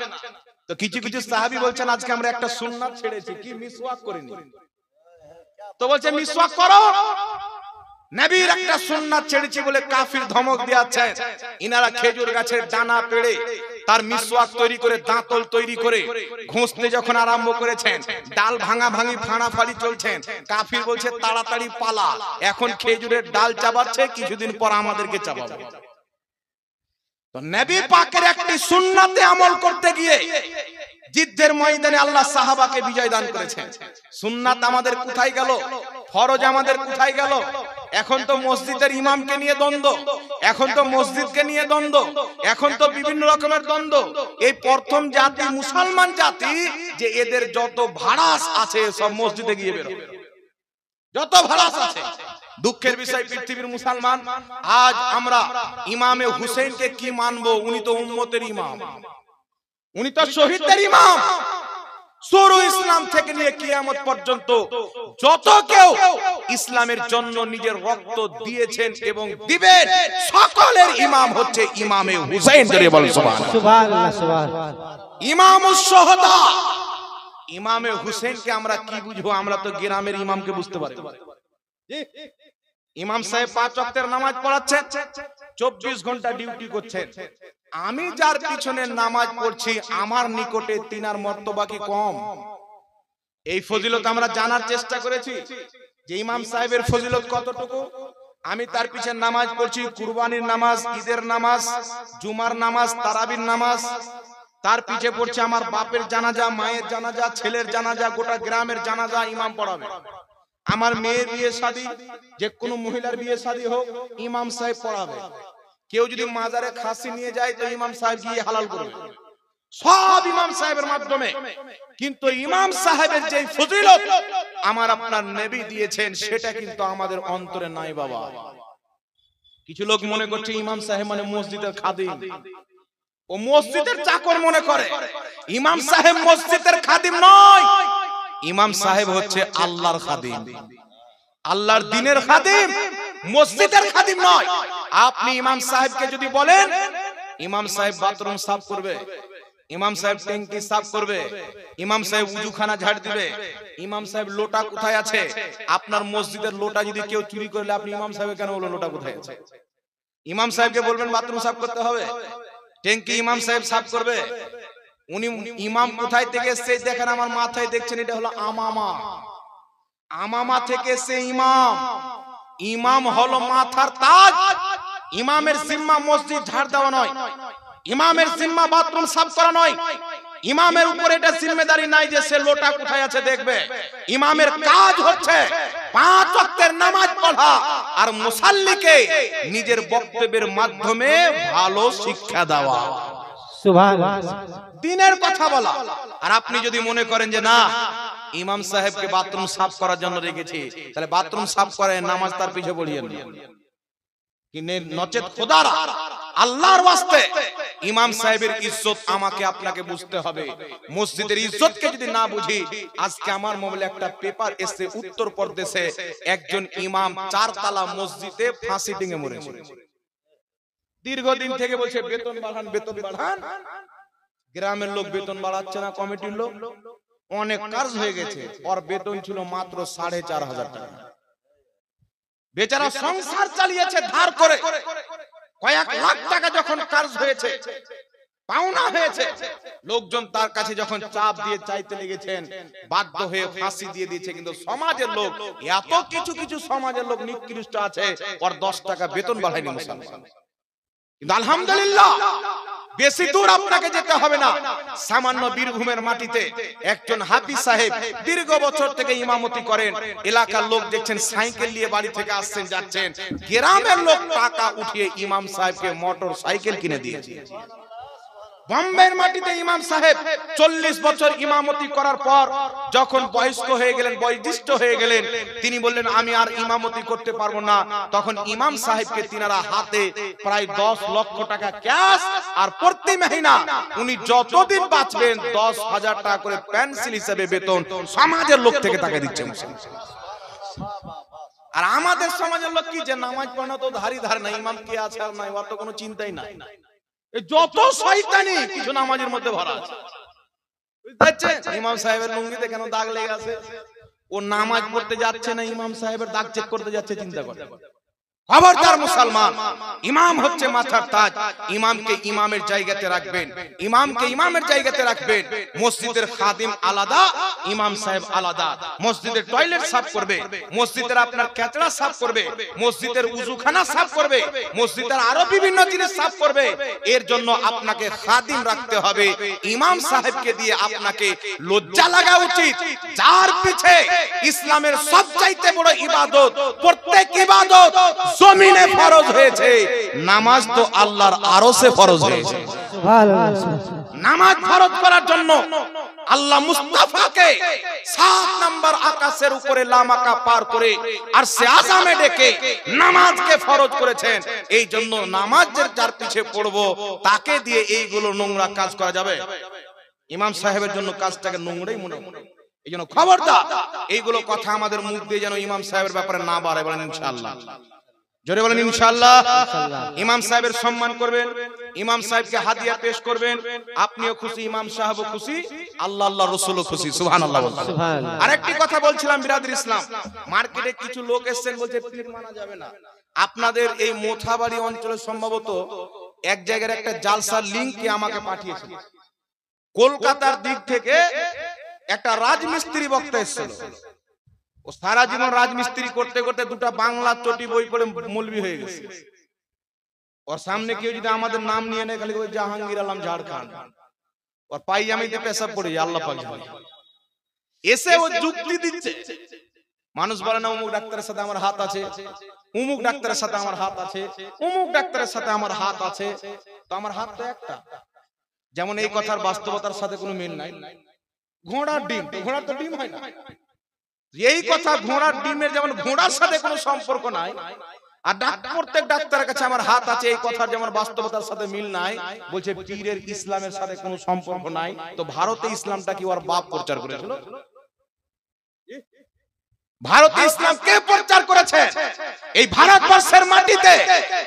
তো কিছু কিছু সাহাবী বলছেন আজকে আমরা একটা সুন্নাত ছেড়েছি, কি মিসওয়াক করিনি। তো বলছে মিসওয়াক করো, নবীর একটা সুন্নাত ছেড়েছি বলে কাফির ধমক দিয়েছে। ইনারা খেজুর গাছের দানা পেড়ে তার মিসওয়াক তৈরি করে, দাঁতল তৈরি করে ঘষতে যখন আরম্ভ করেছেন, ডাল ভাঙা ভাঙি ফাড়াফাড়ি চলছেন, কাফির বলছে তাড়াতাড়ি পালা, এখন খেজুরের ডাল চাবাচ্ছে, কিছুদিন পর আমাদেরকে চাবাবে। তো নবী পাকের একটি সুন্নাতে আমল করতে গিয়ে জিদ্দের ময়দানে আল্লাহ সাহাবাকে বিজয় দান করেছেন। সুন্নাত আমাদের কোথায় গেল? ফরজ আমাদের কোথায় গেল? এখন তো মসজিদের ইমামকে নিয়ে দ্বন্দ্ব, এখন তো মসজিদকে নিয়ে দ্বন্দ্ব, এখন তো বিভিন্ন রকমের দ্বন্দ্ব। এই প্রথম জাতি মুসলমান জাতি যে এদের যত ভাড়াস আছে সব মসজিদে গিয়ে বের হবে, যত ভাড়াস আছে। দুঃখের বিষয় পৃথিবীর মুসলমান, আজ আমরা ইমামে হুসেনকে কি মানবো? উনি তো উম্মতের ইমাম, উনি তো শহীদদের ইমাম। শুরু ইসলাম থেকে নিয়ে কিয়ামত পর্যন্ত যত কেউ ইসলামের জন্য নিজের রক্ত দিয়েছেন এবং দিবেন, সকলের ইমাম হচ্ছে ইমামে হুসেন। জোরে বলেন সুবহানাল্লাহ সুবহানাল্লাহ। ইমামুস শুহাদা, ইমামে হুসেনকে আমরা কি বুঝবো? আমরা তো গ্রামের ইমামকে বুঝতে পারি। ইমাম সাহেব 5 ওয়াক্তের নামাজ পড়াচ্ছেন, 24 ঘন্টা ডিউটি করছেন। আমি যার পিছনে নামাজ পড়ছি আমার নিকটে তিনার মর্তবা কি কম? এই ফজিলত আমরা জানার চেষ্টা করেছি যে ইমাম সাহেবের ফজিলত কতটুকু। আমি তার পিছে নামাজ পড়ছি, কুরবানির নামাজ, ঈদের নামাজ, জুমার নামাজ, তারাবির নামাজ। তার পিছে পড়ছে আমার বাপের জানাজা, মায়ের জানাজা, ছেলের জানাজা, গোটা গ্রামের জানাজা ইমাম পড়াবে। আমার মেয়ের বিয়ে শাদী, যে কোনো মহিলার বিয়ে শাদী হোক, ইমাম সাহেব পড়াবে। কেউ যদি মাজারে খাসি নিয়ে যায় তো ইমাম সাহেব গিয়ে হালাল করবে, সব ইমাম সাহেবের মাধ্যমে। কিন্তু ইমাম সাহেবের যে ফজিলত আমার আপনার নবী দিয়েছেন সেটা কিন্তু আমাদের অন্তরে নাই বাবা। কিছু লোক মনে করছে ইমাম সাহেব মানে মসজিদের খাদিম, ও মসজিদের চাকর মনে করে। ইমাম সাহেব মসজিদের খাদিম নয়, ইমাম সাহেব হচ্ছে আল্লাহর খাদিম, আল্লাহর দ্বীনের খাদিম, মসজিদের খাদিম নয়। আপনি ইমাম সাহেবকে যদি বলেন ইমাম সাহেব বাথরুম সাফ করবে, ইমাম সাহেব ট্যাঙ্কি সাফ করবে, ইমাম সাহেব উজুখানা ঝাড় দিবে, ইমাম সাহেব লোটা কোথায় আছে, আপনার মসজিদের লোটা যদি কেউ চুরি করলে আপনি ইমাম সাহেব কেন বলবেন লোটা কোথায় আছে? ইমাম সাহেবকে বলবেন বাথরুম সাফ করতে হবে, ট্যাঙ্কি ইমাম সাহেব সাফ করবে। উনি ইমাম কোথায় থেকে এসেছে দেখেন, আমার মাথায় দেখছেন এটা হলো আমামা, আমামা থেকে এসে ইমাম। ইমাম হলো মাথার তাজ। ইমামের জিম্মা মসজিদ ঝাড় দেওয়া নয়, ইমামের জিম্মা বাথরুম সাফ করা নয়, ইমামের উপর এটা জিম্মেদারি নাই যে সে লোটা কোথায় আছে দেখবে। ইমামের কাজ হচ্ছে 5 ওয়াক্তের নামাজ পড়া আর মুসাল্লিকে নিজের বক্তব্যের মাধ্যমে ভালো শিক্ষা দেওয়া, সুবহানাল্লাহ, দ্বীনের কথা বলা। আর আপনি যদি মনে করেন যে না ইমাম সাহেবকে বাথরুম সাফ করার জন্য রেখেছি, তাহলে বাথরুম সাফ করে নামাজ তার পিছে পড়িয়েন না। নচেত খোদার আল্লাহর ওয়াস্তে ইমাম সাহেবের ইজ্জত আমাকে আপনাকে বুঝতে হবে। মসজিদের ইজ্জতকে যদি না বুঝি, আজকে আমার মোবাইলে একটা পেপার এসে উত্তর প্রদেশে একজন ইমাম 4 তালা মসজিদে ফাঁসি ডিঙে মরেছে। দীর্ঘদিন থেকে বলছে বেতন বাড়ান, বেতন বাড়ান। গ্রামের লোক বেতন বাড়াচ্ছে না, কমিটির লোক। অনেক কাজ হয়ে গেছে, ওর বেতন ছিল মাত্র 4,500 টাকা। বেচারা সংসার চালিয়েছে ধার করে, কয়েক লাখ টাকা যখন কাজ হয়েছে, পাওনা হয়েছে, লোকজন তার কাছে যখন চাপ দিয়ে চাইতে লেগেছেন, বাধ্য হয়ে ফাঁসি দিয়ে দিয়েছে। কিন্তু সমাজের লোক, এত কিছু কিছু সমাজের লোক নিকৃষ্ট আছে, ওর 10 টাকা বেতন বাড়ায়নি মুসলমান। কিন্তু আলহামদুলিল্লাহ বেশি দূর আপনাকে যেতে হবে না। সামান্য বীরভূমের মাটিতে একজন হাফিজ সাহেব দীর্ঘ বছর থেকে ইমামতি করেন। এলাকার লোক দেখছেন সাইকেল নিয়ে বাড়ি থেকে আসছেন যাচ্ছেন, গ্রামের লোক টাকা উঠিয়ে ইমাম সাহেবকে মোটর সাইকেল কিনে দিয়েছে। বম্বের মাটিতে ইমাম সাহেব 40 বছর ইমামতি করার পর যখন বয়স্ক হয়ে গেলেন, বয়োজ্যেষ্ঠ হয়ে গেলেন, তিনি বললেন আমি আর ইমামতি করতে পারবো না। তখন ইমাম সাহেবকে তিনারা হাতে প্রায় 10 লক্ষ টাকা ক্যাশ আর প্রতি মাহিনা উনি যতদিন বাঁচবেন 10,000 টাকা করে পেন্সিল হিসেবে বেতন সমাজের লোক থেকে তাকে দিচ্ছেন। আর আমাদের সমাজের লোক কি, যে নামাজ পড়া তো ধারি ধার নাই, ইমাম কে আছে আর নাই, ওর তো কোনো চিন্তাই নাই। যত শয়তানি কিছু নামাজের মধ্যে ভরা আছে। ইমাম সাহেবের লুঙ্গিতে কেন দাগ লেগে আছে? ও নামাজ পড়তে যাচ্ছে না, ইমাম সাহেবের দাগ চেক করতে যাচ্ছে। চিন্তা করে। খবরদার মুসলমান, ইমাম হচ্ছে মাথার তাজ। ইমামকে ইমামের জায়গাতে রাখবেন, ইমামকে ইমামের জায়গাতে রাখবেন। মসজিদের খাদিম আলাদা, ইমাম সাহেব আলাদা। মসজিদের টয়লেট সাফ করবে, মসজিদের আপনার ক্যাচড়া সাফ করবে, মসজিদের উজুখানা সাফ করবে, মসজিদের আরো বিভিন্ন জিনিস সাফ করবে। এর জন্য আপনাকে খাদিম রাখতে হবে। ইমাম সাহেবকে দিয়ে আপনাকে লজ্জা লাগা উচিত, যার পিছে ইসলামের সবচাইতে বড় ইবাদত, প্রত্যেক ইবাদত জমিনে ফরজ হয়েছে, নামাজ তো আল্লাহর আরশে ফরজ হয়েছে। নামাজ ফরজ করার জন্য আল্লাহ মুস্তাফাকে 7 নম্বর আকাশের উপরে লামাকা পার করে আরশে আযমে ডেকে নামাজকে ফরজ করেছেন। এই জন্য নামাজের যার পিছে পড়বো তাকে দিয়ে এইগুলো নোংরা কাজ করা যাবে? ইমাম সাহেবের জন্য কাজটাকে নোংরাই মনে হয়। এই জন্য খবরদার এইগুলো কথা আমাদের মুখ দিয়ে যেন ইমাম সাহেবের ব্যাপারে না বাড়ে। বলেন ইনশাআল্লাহ, জোরে বলেন ইনশাআল্লাহ। ইমাম সাহেবের সম্মান করবেন, ইমাম সাহেবকে হাদিয়া পেশ করবেন, আপনিও খুশি, ইমাম সাহেবও খুশি, আল্লাহ আল্লাহ রাসূলও খুশি। সুবহানাল্লাহ। আরেকটি কথা বলছিলাম বিরাদর ইসলাম, মার্কেটে কিছু লোক এসেছেন বলছে পীর মানা যাবে না। আপনাদের এই মোথাবাড়ি অঞ্চলে সম্ভবত এক জায়গার একটা জালসার লিংক আমাকে পাঠিয়েছে। কলকাতার দিক থেকে একটা রাজমিস্ত্রি বক্তা এসেছিল, ও সারা জীবন রাজমিস্ত্রি করতে করতে দুটো বাংলা চটি বই পড়ে মৌলবি হয়ে গেছে। ওর সামনে কেউ যদি আমাদের নাম নিয়ে নেয়, খালি ওই জাহাঙ্গীর আলম ঝাড়খণ্ড, ওর পাইজামিতে পেশাব পড়ে যায়, আল্লাহ পাক জানে। এসে ও যুক্তি দিচ্ছে, মানুষ বলে না অমুক ডাক্তারের সাথে আমার হাত আছে, অমুক ডাক্তারের সাথে আমার হাত আছে, অমুক ডাক্তারের সাথে আমার হাত আছে, তো আমার হাত তো একটা। যেমন এই কথার বাস্তবতার সাথে কোনো মিল নাই। ঘোড়ার ডিম, ঘোড়ার তো ডিম হয় না। এই কথা ঘোড়ার ডিমের যেমন ঘোড়ার সাথে কোনো সম্পর্ক নাই, আর প্রত্যেক ডাক্তারের কাছে আমার হাত আছে, এই কথার যেমন বাস্তবতার সাথে মিল নাই। বলছে পীরের ইসলামের সাথে কোনো সম্পর্ক নাই। তো ভারতে ইসলামটা কি ওর বাপ প্রচার করেছিল? ভারতে ইসলাম কে প্রচার করেছে? এই ভারতবর্ষের মাটিতে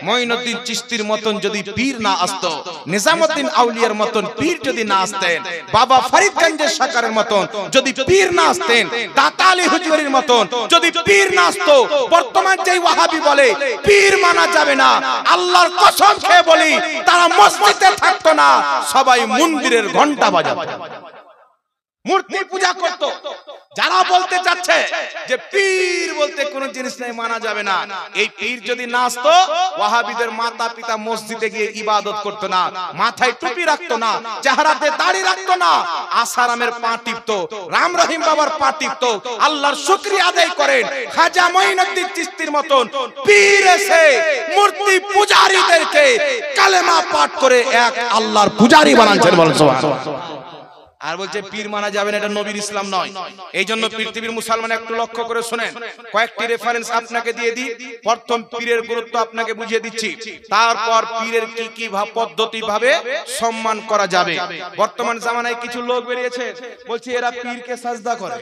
মঈনুদ্দিন চিশতির মতন যদি পীর না আসতো, নিজামউদ্দিন আউলিয়ার মতন পীর যদি না আসতেন, বাবা ফরিদগঞ্জের সরকারের মতন যদি পীর না আসতেন, দাতা আলী হুজুরের মতন যদি পীর না আসতো, বর্তমান যেই ওয়াহাবি বলে পীর মানা যাবে না, আল্লাহর কসম খেয়ে বলি তারা মসজিদে থাকতো না, সবাই মন্দিরের ঘন্টা বাজাতো, মূর্তি পূজা করত। যারা বলতে চাচ্ছে যে পীর বলতে কোন জিনিস নাই, মানা যাবে না, এই পীর যদি না আসতো, ওয়াহাবিদের মাতা পিতা মসজিদে গিয়ে ইবাদত করতো না, মাথায় টুপি রাখতো না, চেহারাতে দাড়ি রাখতো না, আসারামের পা টিপতো, রাম রহিম বাবার পা টিপতো, আল্লাহর শুকরিয়া আদায় করেন। খাজা মঈনুদ্দিন চিশতির মতন পীর এসে মূর্তি পূজারীদেরকে কালেমা পাঠ করে এক আল্লাহর পূজারী বানাচ্ছেন, বলেন সুবহানাল্লাহ। আর বলছে পীর মানা যাবে না, এটা নবীর ইসলাম নয়। এই জন্য পৃথিবীর মুসলমান একটু লক্ষ্য করে শুনেন, কয়েকটি রেফারেন্স আপনাকে দিয়ে দিই। প্রথম পীরের গুরুত্ব আপনাকে বুঝিয়ে দিচ্ছি, তারপর পীরের কি কি পদ্ধতি ভাবে সম্মান করা যাবে। বর্তমান জামানায় কিছু লোক বেরিয়েছে, বলছে এরা পীরকে সাজদা করে।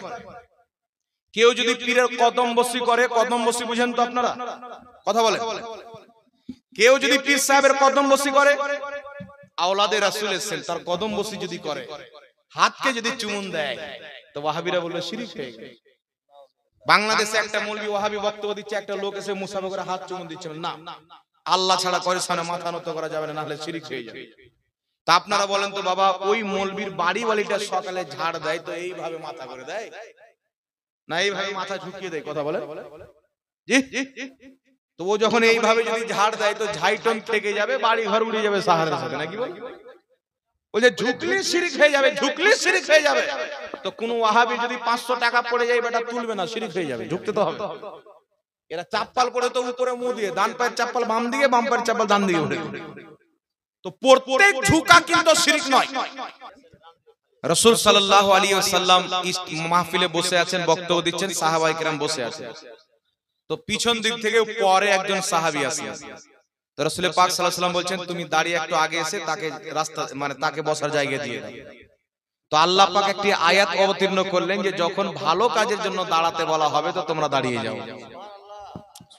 কেউ যদি পীরের কদম বসি করে, কদম বসি বুঝেন তো আপনারা? কথা বলে, কেউ যদি পীর সাহেবের কদম বসি করে, আওলাদে রাসূল এসেছেন, তার কদম বসি যদি করে, হাতকে যদি চুমুন দেয়, তো ওয়াহাবিরা বলবে শিরক হয়ে গেল। বাংলাদেশে একটা মৌলবি ওয়াহাবি বক্তব্য দিচ্ছে, একটা লোক এসে মুসাফা করে হাত চুমুন দিচ্ছে, না আল্লাহ ছাড়া করে সামনে মাথা নত করা যাবে না, নাহলে শিরক হয়ে যাবে। তা আপনারা বলেন তো বাবা, ওই মৌলবির বাড়িওয়ালিটা সকালে ঝাড় দেয় তো এইভাবে মাথা করে দেয় না এইভাবে মাথা ঝুঁকিয়ে দেয়? কথা বলে জি। তো ও যখন এইভাবে যদি ঝাড় দেয় তো ঝাইটন থেকে যাবে, বাড়ি ঘর উড়ে যাবে সাহারের সাথে, নাকি বল? বলে ঝুঁকলে শিরক হয়ে যাবে, ঝুঁকলে শিরক হয়ে যাবে। তো কোন ওয়াহাবি যদি 500 টাকা পড়ে যায়, বেটা তুলবে না, শিরক হয়ে যাবে, ঝুঁকতে তো হবে। এরা চাপ্পাল পরে তো উপরে মুখ দিয়ে, ডান পায়ের চাপ্পাল বাম দিকে, বাম পায়ের চাপ্পাল ডান দিকে উঠে। তো প্রত্যেক ঝুঁকা কিন্তু শিরক নয়। রাসূল সাল্লাল্লাহু আলাইহি ওয়াসাল্লাম মাহফিলে বসে আছেন, বক্তব্য দিচ্ছেন, সাহাবায়ে কেরাম বসে আছেন। তো পিছন দিক থেকে পরে একজন সাহাবী আসেন, তো রাসূল পাক সাল্লাল্লাহু আলাইহি ওয়াসাল্লাম বলছেন তুমি দাঁড়িয়ে একটু আগে এসে তাকে রাস্তা মানে তাকে বসার জায়গা দিয়ে দাও। তো আল্লাহ পাক একটি আয়াত অবতীর্ণ করলেন যে যখন ভালো কাজের জন্য দাঁড়াতে বলা হবে তো তোমরা দাঁড়িয়ে যাও।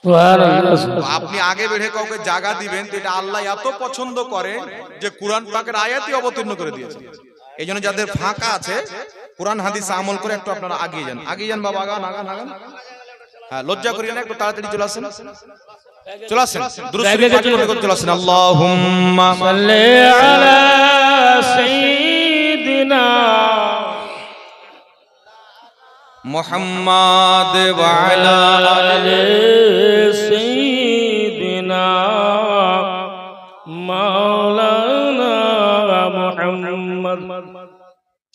সুবহানাল্লাহ। আপনি আগে বেড়ে কাউকে জায়গা দিবেন, তো এটা আল্লাহ এত পছন্দ করে যে কুরআন পাকের আয়াতই অবতীর্ণ করে দিয়েছেন। এইজন্য যাদের ফাঁকা আছে কুরআন হাদিস আমল করে একটু আপনারা আগিয়ে যান, আগিয়ে যান বাবা, আগান আগান আগান। হ্যাঁ, লজ্জা করিয়েন না, একটু তাড়াতাড়ি চলে আসেন, চলে আসেন, দুরূদ শরীফ পাঠ করে চলে আসেন। আল্লাহুম্মা সাল্লি আলা সাইয়্যিদিনা মুহাম্মাদ ওয়া আলা আলি সাইয়্যিদিনা মাওলানা মুহাম্মদ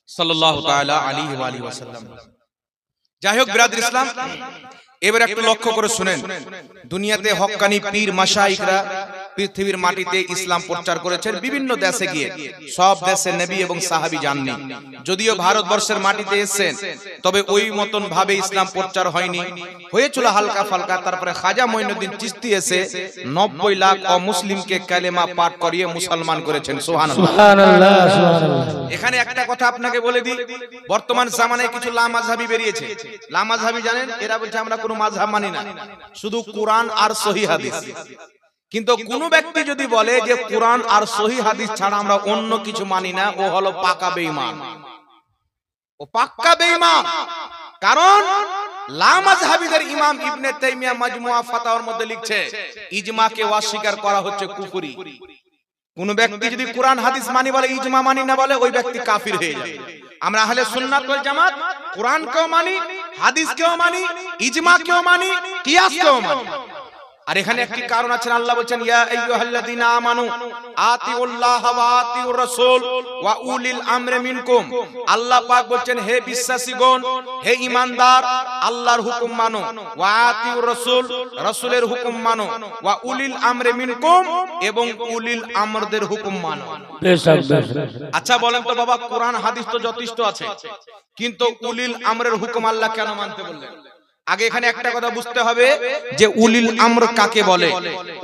সাল্লাল্লাহু তাআলা আলাইহি ওয়া আলিহি ওয়াসাল্লাম। যাই হোক বিরাদর ইসলাম, এবার একটু লক্ষ্য করে শুনেন, দুনিয়াতে হক্কানি পীর মাশায়েখরা পৃথিবীর মাটিতে ইসলাম প্রচার করেছেন বিভিন্ন দেশে গিয়ে, সব দেশে নবী এবং সাহাবী যাননি। যদিও ভারতবর্ষের মাটিতে এসেছেন, তবে ওই মতন ভাবে ইসলাম প্রচার হয়নি, হয়েছিল হালকা ফালকা। তারপরে খাজা মঈনুদ্দিন চিশতি এসে 90 লাখ অমুসলিমকে কালেমা পাঠ করিয়ে মুসলমান করেছেন। সুবহানাল্লাহ সুবহানাল্লাহ সুবহানাল্লাহ। এখানে একটা কথা আপনাকে বলে দিই, বর্তমান জামানায় কিছু লামাযহাবী বেরিয়েছে। লামাযহাবী জানেন, এরা বলছে আমরা কোনো মাযহাব মানি না, শুধু কোরআন আর সহিহ হাদিস। কিন্তু কোন ব্যক্তি যদি বলে যে কোরআন আর সহিহ হাদিস ছাড়া আমরা অন্য কিছু মানি না, ও হলো পাকা বেঈমান, ও পাক্কা বেঈমান। কারণ লামাযহাবীদের ইমাম ইবনে তাইমিয়া মাজমুআ ফাতাওয়ার মধ্যে লিখছে ইজমাকে অস্বীকার করা হচ্ছে কুফরি। কোন ব্যক্তি যদি কোরআন হাদিস মানি বলে, ইজমা মানি না বলে, ওই ব্যক্তি কাফির হয়ে যাবে। আমরা আহলে সুন্নাত ওয়াল জামাত কোরআনকেও মানি, হাদিসকেও মানি, ইজমাকেও মানি, কিয়াসকেও মানি। আর এখানে একটি কারণ আছে, আল্লাহ বলেন ইয়া আইয়ুহাল্লাযীনা আমানু আতিউল্লাহ ওয়া আতিউর রাসূল ওয়া উলিল আমরি মিনকুম। আল্লাহ পাক বলেন হে বিশ্বাসীগণ, হে ঈমানদার, আল্লাহর হুকুম মানো, ওয়া আতিউর রাসূল, রাসূলের হুকুম মানো, ওয়া উলিল আমরি মিনকুম, এবং উলিল আমরদের হুকুম মানো। আচ্ছা বলেন তো বাবা, কোরআন হাদিস তো যথেষ্ট আছে, কিন্তু উলিল আমরের হুকুম আল্লাহ কেন মানতে বললেন? আগে এখানে একটা কথা বুঝতে হবে যে উলিল আমর কাকে বলে।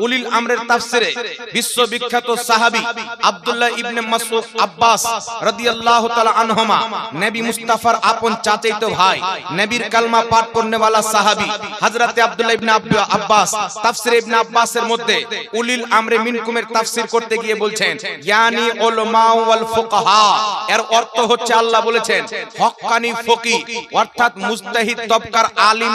উলিল আমরের তাফসিরে বিশ্ববিখ্যাত সাহাবী আব্দুল্লাহ ইবনে মাসউদ আব্বাস রাদিয়াল্লাহু তাআলা আনহুমা, নবী মুস্তাফার আপন চাচাতো ভাই, নবীর কালমা পাঠ করনেওয়ালা সাহাবী হযরতে আব্দুল্লাহ ইবনে আব্বাস তাফসিরে ইবনে আব্বাসের মধ্যে উলিল আমরে মিনকুমের তাফসির করতে গিয়ে বলছেন ইয়ানি উলামা ওয়াল ফুকাহা, এর অর্থ হচ্ছে আল্লাহ বলেছেন হক্কানি ফকিহ, অর্থাৎ মুজতাহিদ তবকার আলিম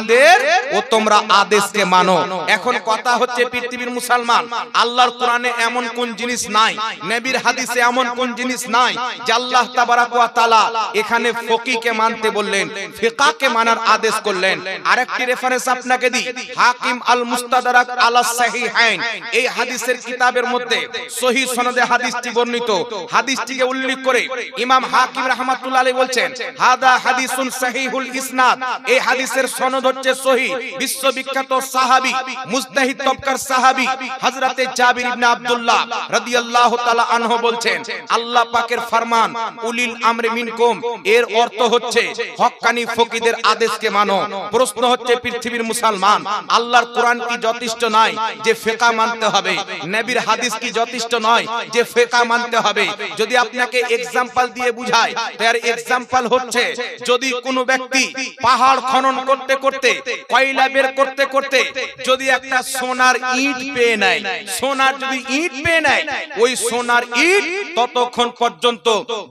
ও তোমরা আদেশকে মানো। এখন কথা হচ্ছে পৃথিবীর মুসলমান, আল্লাহর কোরআনে এমন কোন জিনিস নাই, নবীর হাদিসে এমন কোন জিনিস নাই যে আল্লাহ তাবারাক ওয়া তাআলা এখানে ফকিহকে মানতে বললেন, ফিকহকে মানার আদেশ করলেন। আরেকটি রেফারেন্স আপনাকে দিই, হাকিম আল মুস্তাদরাক আলা সাহিহাইন, এই হাদিসের কিতাবের মধ্যে সহিহ সনদে হাদিসটি বর্ণিত। হাদিসটিকে উল্লেখ করে ইমাম হাকিম রাহমাতুল্লাহ আলাইহি বলছেন হাদা হাদিসুন সহিহুল ইসনাদ, এই হাদিসের সনদ হচ্ছে সহিহ। বিশ্ববিখ্যাত সাহাবী মুজতাহিদ তবকার সাহাবী হযরতে জাবির ইবনে আব্দুল্লাহ রাদিয়াল্লাহু তাআলা আনহু বলছেন আল্লাহ পাকের ফরমান উলিল আমরি মিনকুম, এর অর্থ হচ্ছে হক্কানি ফকিহদের আদেশকে মানো। প্রশ্ন হচ্ছে পৃথিবীর মুসলমান, আল্লাহর কোরআন কি যথেষ্ট নয় যে ফিকহ মানতে হবে? নবীর হাদিস কি যথেষ্ট নয় যে ফিকহ মানতে হবে? যদি আপনাকে এক্সাম্পল দিয়ে বুঝায়, তার এক্সাম্পল হচ্ছে যদি কোনো ব্যক্তি পাহাড় খনন করতে করতে, কয়লা বের করতে করতে যদি একটা সোনার ইট পেয়ে নেয়, সোনার যদি ইট পেয়ে নেয়, ওই সোনার ইট ততক্ষণ পর্যন্ত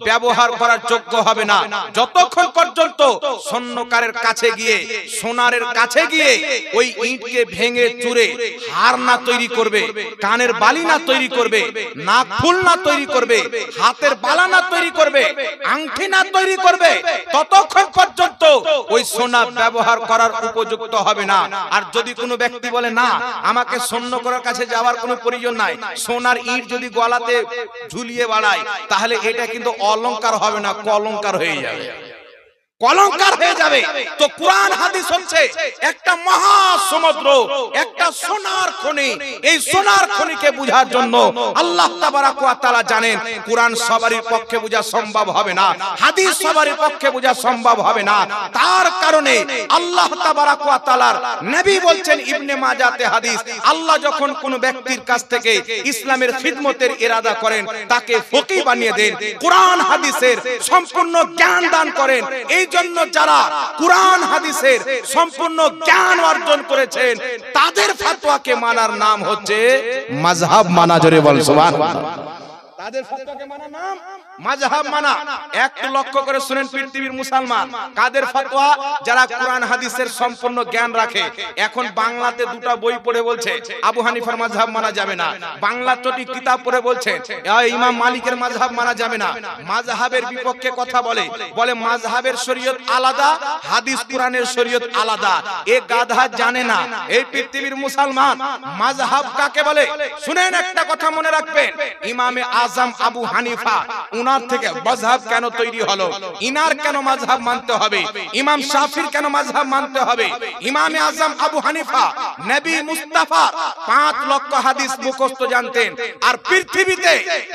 ব্যবহার করার যোগ্য হবে না যতক্ষণ পর্যন্ত স্বর্ণকারের কাছে গিয়ে, সোনারের কাছে গিয়ে ওই ইটকে ভেঙে চুরে হার না তৈরি করবে, কানের বালি না তৈরি করবে, নাক ফুল না তৈরি করবে, হাতের বালা না তৈরি করবে, আংটি না তৈরি করবে, ততক্ষণ পর্যন্ত ওই সোনা ব্যবহার করার উপযুক্ত হবে না। আর যদি কোনো ব্যক্তি বলে না আমাকে স্বর্ণকারের কাছে যাওয়ার কোনো প্রয়োজন নাই, সোনার ইট যদি গলাতে ঝুলিয়ে বাড়ায়, তাহলে এটা কিন্তু অলংকার হবে না, কলংকার হয়ে যাবে, কলঙ্কার হয়ে যাবে। তো কোরআন হাদিস হচ্ছে একটা মহা সমুদ্র, একটা সোনার খনি। এই সোনার খনিকে বোঝার জন্য আল্লাহ তাবারাক ওয়া তাআলা জানেন কোরআন সবারই পক্ষে বোঝা সম্ভব হবে না, হাদিস সবারই পক্ষে বোঝা সম্ভব হবে না। তার কারণে আল্লাহ তাবারাক ওয়া তাআলার নবী বলছেন ইবনে মাজাতে হাদিস, আল্লাহ যখন কোন ব্যক্তির কাছ থেকে ইসলামের খিদমতের ইরাদা করেন, তাকে ফকিহ বানিয়ে দেন, কোরআন হাদিসের সম্পূর্ণ জ্ঞান দান করেন। এই জন্য যারা কোরআন হাদিসের সম্পূর্ণ জ্ঞান অর্জন করেছেন, তাদের ফতোয়াকে মানার নাম হচ্ছে মাযহাব মানা। জোরে বল সুবহানাল্লাহ। তাদের ফতোয়াকে মানা নাম মাযহাব মানা। একটু লক্ষ্য করে শুনেন পৃথিবীর মুসলমান, কাদের ফতোয়া? যারা কোরআন হাদিসের সম্পূর্ণ জ্ঞান রাখে। এখন বাংলাতে দুটো বই পড়ে বলছে আবু হানিফার মাযহাব মানা যাবে না, বাংলা চটি কিতাব পড়ে বলছে ইমাম মালিকের মাযহাব মানা যাবে না, মাযহাবের বিপক্ষে কথা বলে, বলে মাযহাবের শরীয়ত আলাদা, হাদিস কোরআনের শরীয়ত আলাদা। এ গাধা জানে না এই পৃথিবীর মুসলমান মাযহাব কাকে বলে। শুনেন, একটা কথা মনে রাখবেন, ইমামে আজম আবু হানিফা, উনার থেকে মাযহাব কেন তৈরি হলো? ইনার কেন মাযহাব মানতে হবে? ইমাম শাফির কেন মাযহাব মানতে হবে? ইমামে আজম আবু হানিফা নবী মুস্তাফার 5 লক্ষ হাদিস মুখস্থ জানতেন, আর পৃথিবীতে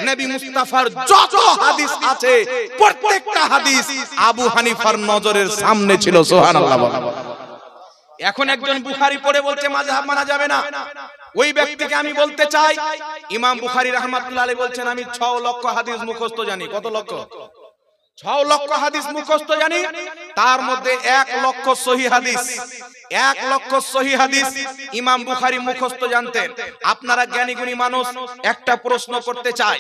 নবী মুস্তাফার যত হাদিস আছে প্রত্যেকটা হাদিস আবু হানিফার নজরের সামনে ছিল। সুবহানাল্লাহ। এখন একজন বুখারী পড়ে বলছে মাযহাব মানা যাবে না, ওই ব্যক্তিকে আমি বলতে চাই ইমাম বুখারী রাহমাতুল্লাহ আলাইহি বলছেন আমি 6 লক্ষ হাদিস মুখস্থ জানি। কত লক্ষ? 6 লক্ষ হাদিস মুখস্থ জানি, তার মধ্যে 1 লক্ষ সহি হাদিস, 1 লক্ষ সহি হাদিস ইমাম বুখারী মুখস্থ জানতেন। আপনারা জ্ঞানী গুণী মানুষ, একটা প্রশ্ন করতে চাই,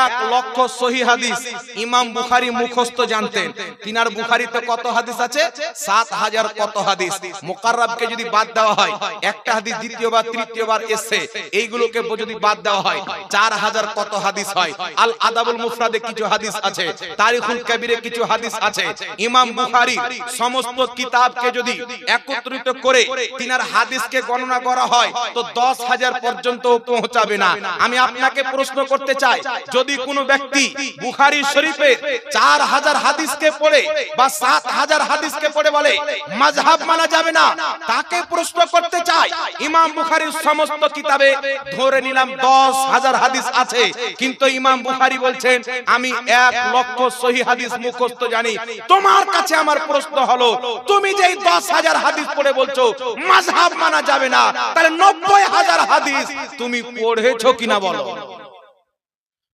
1 লক্ষ সহি হাদিস ইমাম বুখারী মুখস্থ জানতেন, তিনার বুখারীতে কত হাদিস আছে? 7000 কত হাদিস। মুকাররাবকে যদি বাদ দেওয়া হয়, একটা হাদিস দ্বিতীয়বার তৃতীয়বার এসে, এইগুলোকে যদি বাদ দেওয়া হয় 4000 কত হাদিস হয়। আল আদাবুল মুফরাদে কিছু হাদিস আছে, তারিখুল কবিরে কিছু হাদিস আছে। ইমাম বুখারী সমস্ত কিতাবকে যদি একত্রিত করে তিনার হাদিসকে গণনা করা হয় তো 10000 পর্যন্ত পৌঁছাবে না। আমি আপনাকে প্রশ্ন করতে চাই, যদি কোনো ব্যক্তি বুখারী শরীফের 4000 হাদিসকে পড়ে বা 7000 হাদিসকে পড়ে বলে মাযহাব মানা যাবে না, তাকে প্রশ্ন করতে চাই, ইমাম বুখারীর সমস্ত কিতাবে ধরে নিলাম 10000 হাদিস আছে, কিন্তু ইমাম বুখারী বলছেন আমি 1 লক্ষ সহি হাদিস মুখস্থ জানি। তোমার কাছে আমার প্রশ্ন হলো, তুমি যে 10000 হাদিস পড়ে বলছো মাযহাব মানা যাবে না, তাহলে 90000 হাদিস তুমি পড়েছো কিনা বলো?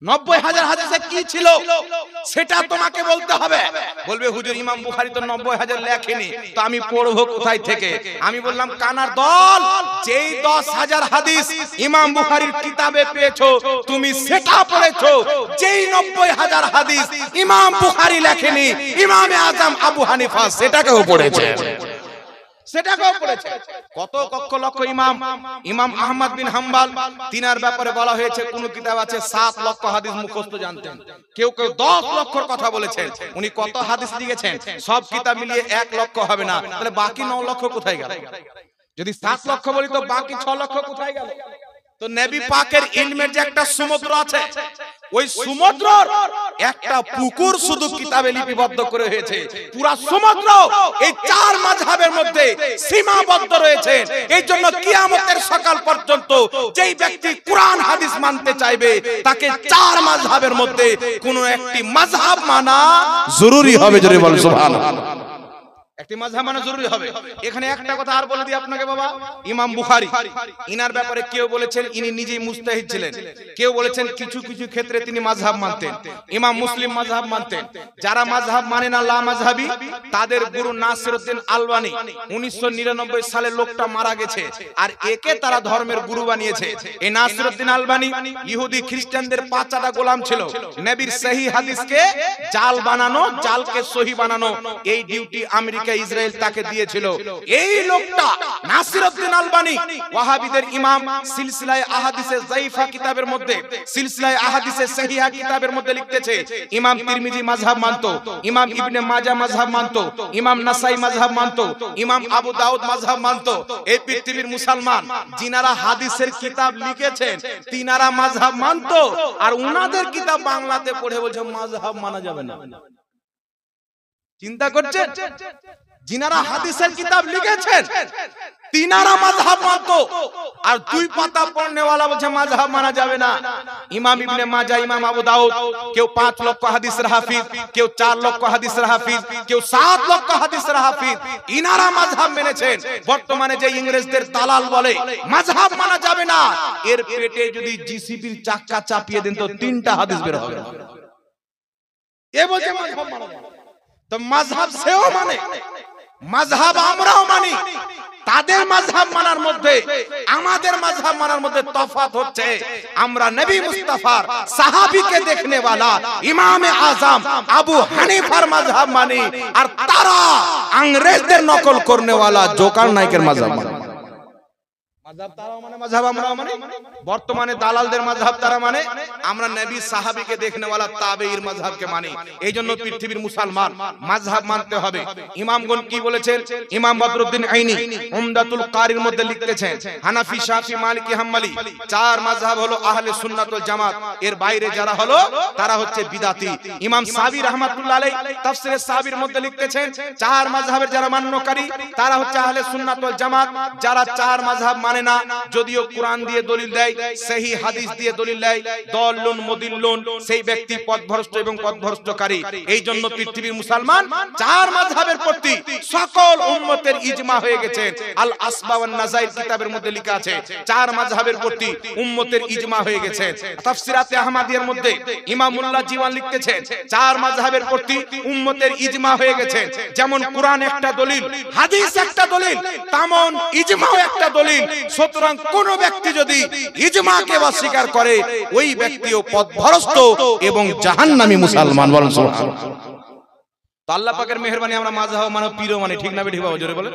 90000 হাদিসে কি ছিল সেটা তোমাকে বলতে হবে। বলবে হুজুর ইমাম বুখারী তো 90000 লেখেনি, তো আমি পড়বো কোথায় থেকে? আমি বললাম কানার দল, যেই 10000 হাদিস ইমাম বুখারীর কিতাবে পেয়েছো তুমি সেটা পড়েছো। যেই 90000 হাদিস ইমাম বুখারী লেখেনি, ইমামে আজম আবু হানিফা সেটাকেও পড়েছে, সেটাকেও পড়েছে। কত লক্ষ ইমাম, ইমাম আহমদ বিন হাম্বল, তিনার ব্যাপারে বলা হয়েছে কোন কিতাব আছে 7 লক্ষ হাদিস মুখস্থ জানতেন, কেউ 10 লক্ষর কথা বলেছেন। উনি কত হাদিস লিখেছেন? সব কিতাব মিলিয়ে 1 লক্ষ হবে না, তাহলে বাকি 9 লক্ষ কোথায় গেল? যদি 7 লক্ষ বলি তো বাকি 6 লক্ষ কোথায় গেল? তো নবী পাকের ইলমের যে একটা সমুদ্র আছে, ওই সমুদ্রর একটা পুকুর শুধু কিতাবে লিপিবদ্ধ করে হয়েছে। পুরা সমুদ্র এই 4 মাযহাবের মধ্যে সীমাবদ্ধ রয়েছে। এই জন্য কিয়ামতের সকাল পর্যন্ত যেই ব্যক্তি কোরআন হাদিস মানতে চাইবে তাকে 4 মাযহাবের মধ্যে কোনো একটি মাযহাব মানা জরুরি হবে। জোরে বল সুবহানাল্লাহ। একটি মাযহাব মানা জরুরি হবে। এখানে একটা কথা আর বলে দিই আপনাকে বাবা, ইমাম বুখারী ইনার ব্যাপারে কেউ বলেছেন ইনি নিজেই মুজতাহিদ ছিলেন, কেউ বলেছেন কিছু কিছু ক্ষেত্রে তিনি মাযহাব মানতেন। ইমাম মুসলিম মাযহাব মানতেন। যারা মাযহাব মানে না লা মাযহাবী, তাদের গুরু নাসিরউদ্দিন আলবানী 1999 সালে লোকটা মারা গেছে, আর একে তারা ধর্মের গুরু বানিয়েছে। এই নাসিরউদ্দিন আলবানী ইহুদি খ্রিস্টানদের পাঁচাটা গোলাম ছিল। নবীর সহিহ হাদিসকে জাল বানানো, জালকে সহি বানানো, এই ডিউটি আমেরিকা ইসরায়েল তাকে দিয়েছিল। এই লোকটা নাসিরউদ্দিন আলবানী ওয়াহাবিদের ইমাম সিলসিলায়ে আহাদিসে যায়িফা কিতাবের মধ্যে, সিলসিলায়ে আহাদিসে সহিহা কিতাবের মধ্যে লিখতেছে ইমাম তিরমিজি মাযহাব মানতো, ইমাম ইবনে মাজাহ মাযহাব মানতো, ইমাম নাসাই মাযহাব মানতো, ইমাম আবু দাউদ মাযহাব মানতো। এই পৃথিবীর মুসলমান যিনারা হাদিসের কিতাব লিখেছেন তিনারা মাযহাব মানতো, আর উনাদের কিতাব বাংলাতে পড়ে বলছে মাযহাব মানা যাবে না। চিন্তা করছেন? যিনারা হাদিসের কিতাব লিখেছেন তিনারা মাযহাব মানতো, আর 2 পাতা পড়নেওয়ালা বলছে মাযহাব মানা যাবে না। ইমাম ইবনে মাজাহ, ইমাম আবু দাউদ, কেউ 5 লক্ষ হাদিসের হাফিজ, কেউ 4 লক্ষ হাদিসের হাফিজ, কেউ 7 লক্ষ হাদিসের হাফিজ, ইনারা মাযহাব মেনেছেন। বর্তমানে যে ইংরেজদের দালাল বলে মাযহাব মানা যাবে না, এর পেটে যদি জিসিবির চাক্কা চাপিয়ে দেন তো 3টা হাদিস বের হবে। এ বলছে মাযহাব মানা যাবে না। তো মাযহাব সেও মানে, মাযহাব আমরাও মানি। তাদের মাযহাব মানার মধ্যে আমাদের মাযহাব মানার মধ্যে তফাৎ হচ্ছে, আমরা নবী মুস্তাফার সাহাবীকে দেখনে वाला ইমামে আযম আবু হানিফার মাযহাব মানি, আর তারা ইংরেজদের নকল করনে वाला জোকার নাইকের মাযহাব মানে। মাযহাব তারাও মানে, মাযহাব আমরাও মানে। বর্তমানে দালালদের মাযহাব তারা মানে, আমরা নবী সাহাবীকে দেখনে वाला তাবেঈর মাযহাবকে মানি। এইজন্য পৃথিবীর মুসলমান মাযহাব মানতে হবে। ইমামগণ কি বলেছেন? ইমাম বদরুদ্দিন আইনি উমদাতুল কারির মধ্যে লিখতেছেন হানাফি, শাফি, মালিকি, হাম্বলি 4 মাযহাব হলো আহলে সুন্নাত ওয়াল জামাত, এর বাইরে যারা হলো তারা হচ্ছে বিদাতি। ইমাম সাবি রাহমাতুল্লাহ আলাইহি তাফসিরে সাবির মধ্যে লিখতেছেন 4 মাযহাবের যারা মান্যকারী তারা হচ্ছে আহলে সুন্নাত ওয়াল জামাত, যারা 4 মাযহাব মানে না, যদিও কোরআন দিয়ে দলিল দেয়, সহি হাদিস দিয়ে দলিল দেয়, দল্লুন মুদিল্লুন, সেই ব্যক্তি পথভ্রষ্ট এবং পথভ্রষ্টকারী। এই জন্য পৃথিবীর মুসলমান চার মাযহাবের প্রতি সকল উম্মতের ইজমা হয়ে গেছে। আল আসবা ওয়ান নাযাইর কিতাবের মধ্যে লেখা আছে চার মাযহাবের প্রতি উম্মতের ইজমা হয়ে গেছে। তাফসিরাতে আহমদিয়ার মধ্যে ইমামুল্লাহ জীবন লিখতেছেন চার মাযহাবের প্রতি উম্মতের ইজমা হয়ে গেছে। যেমন কোরআন একটা দলিল, হাদিস একটা দলিল, তেমন ইজমাও একটা দলিল। সুতরাং কোন ব্যক্তি যদি ইজমাকে অস্বীকার করে ওই ব্যক্তিও পথভ্রষ্ট এবং জাহান্নামী মুসলমান। বলেন সুবহানাল্লাহ। তো আল্লাহ পাকের মেহেরবানি আমরা মাযহাব মানে পীরও মানে, ঠিক না বেঠিক বাবা জোরে বলে।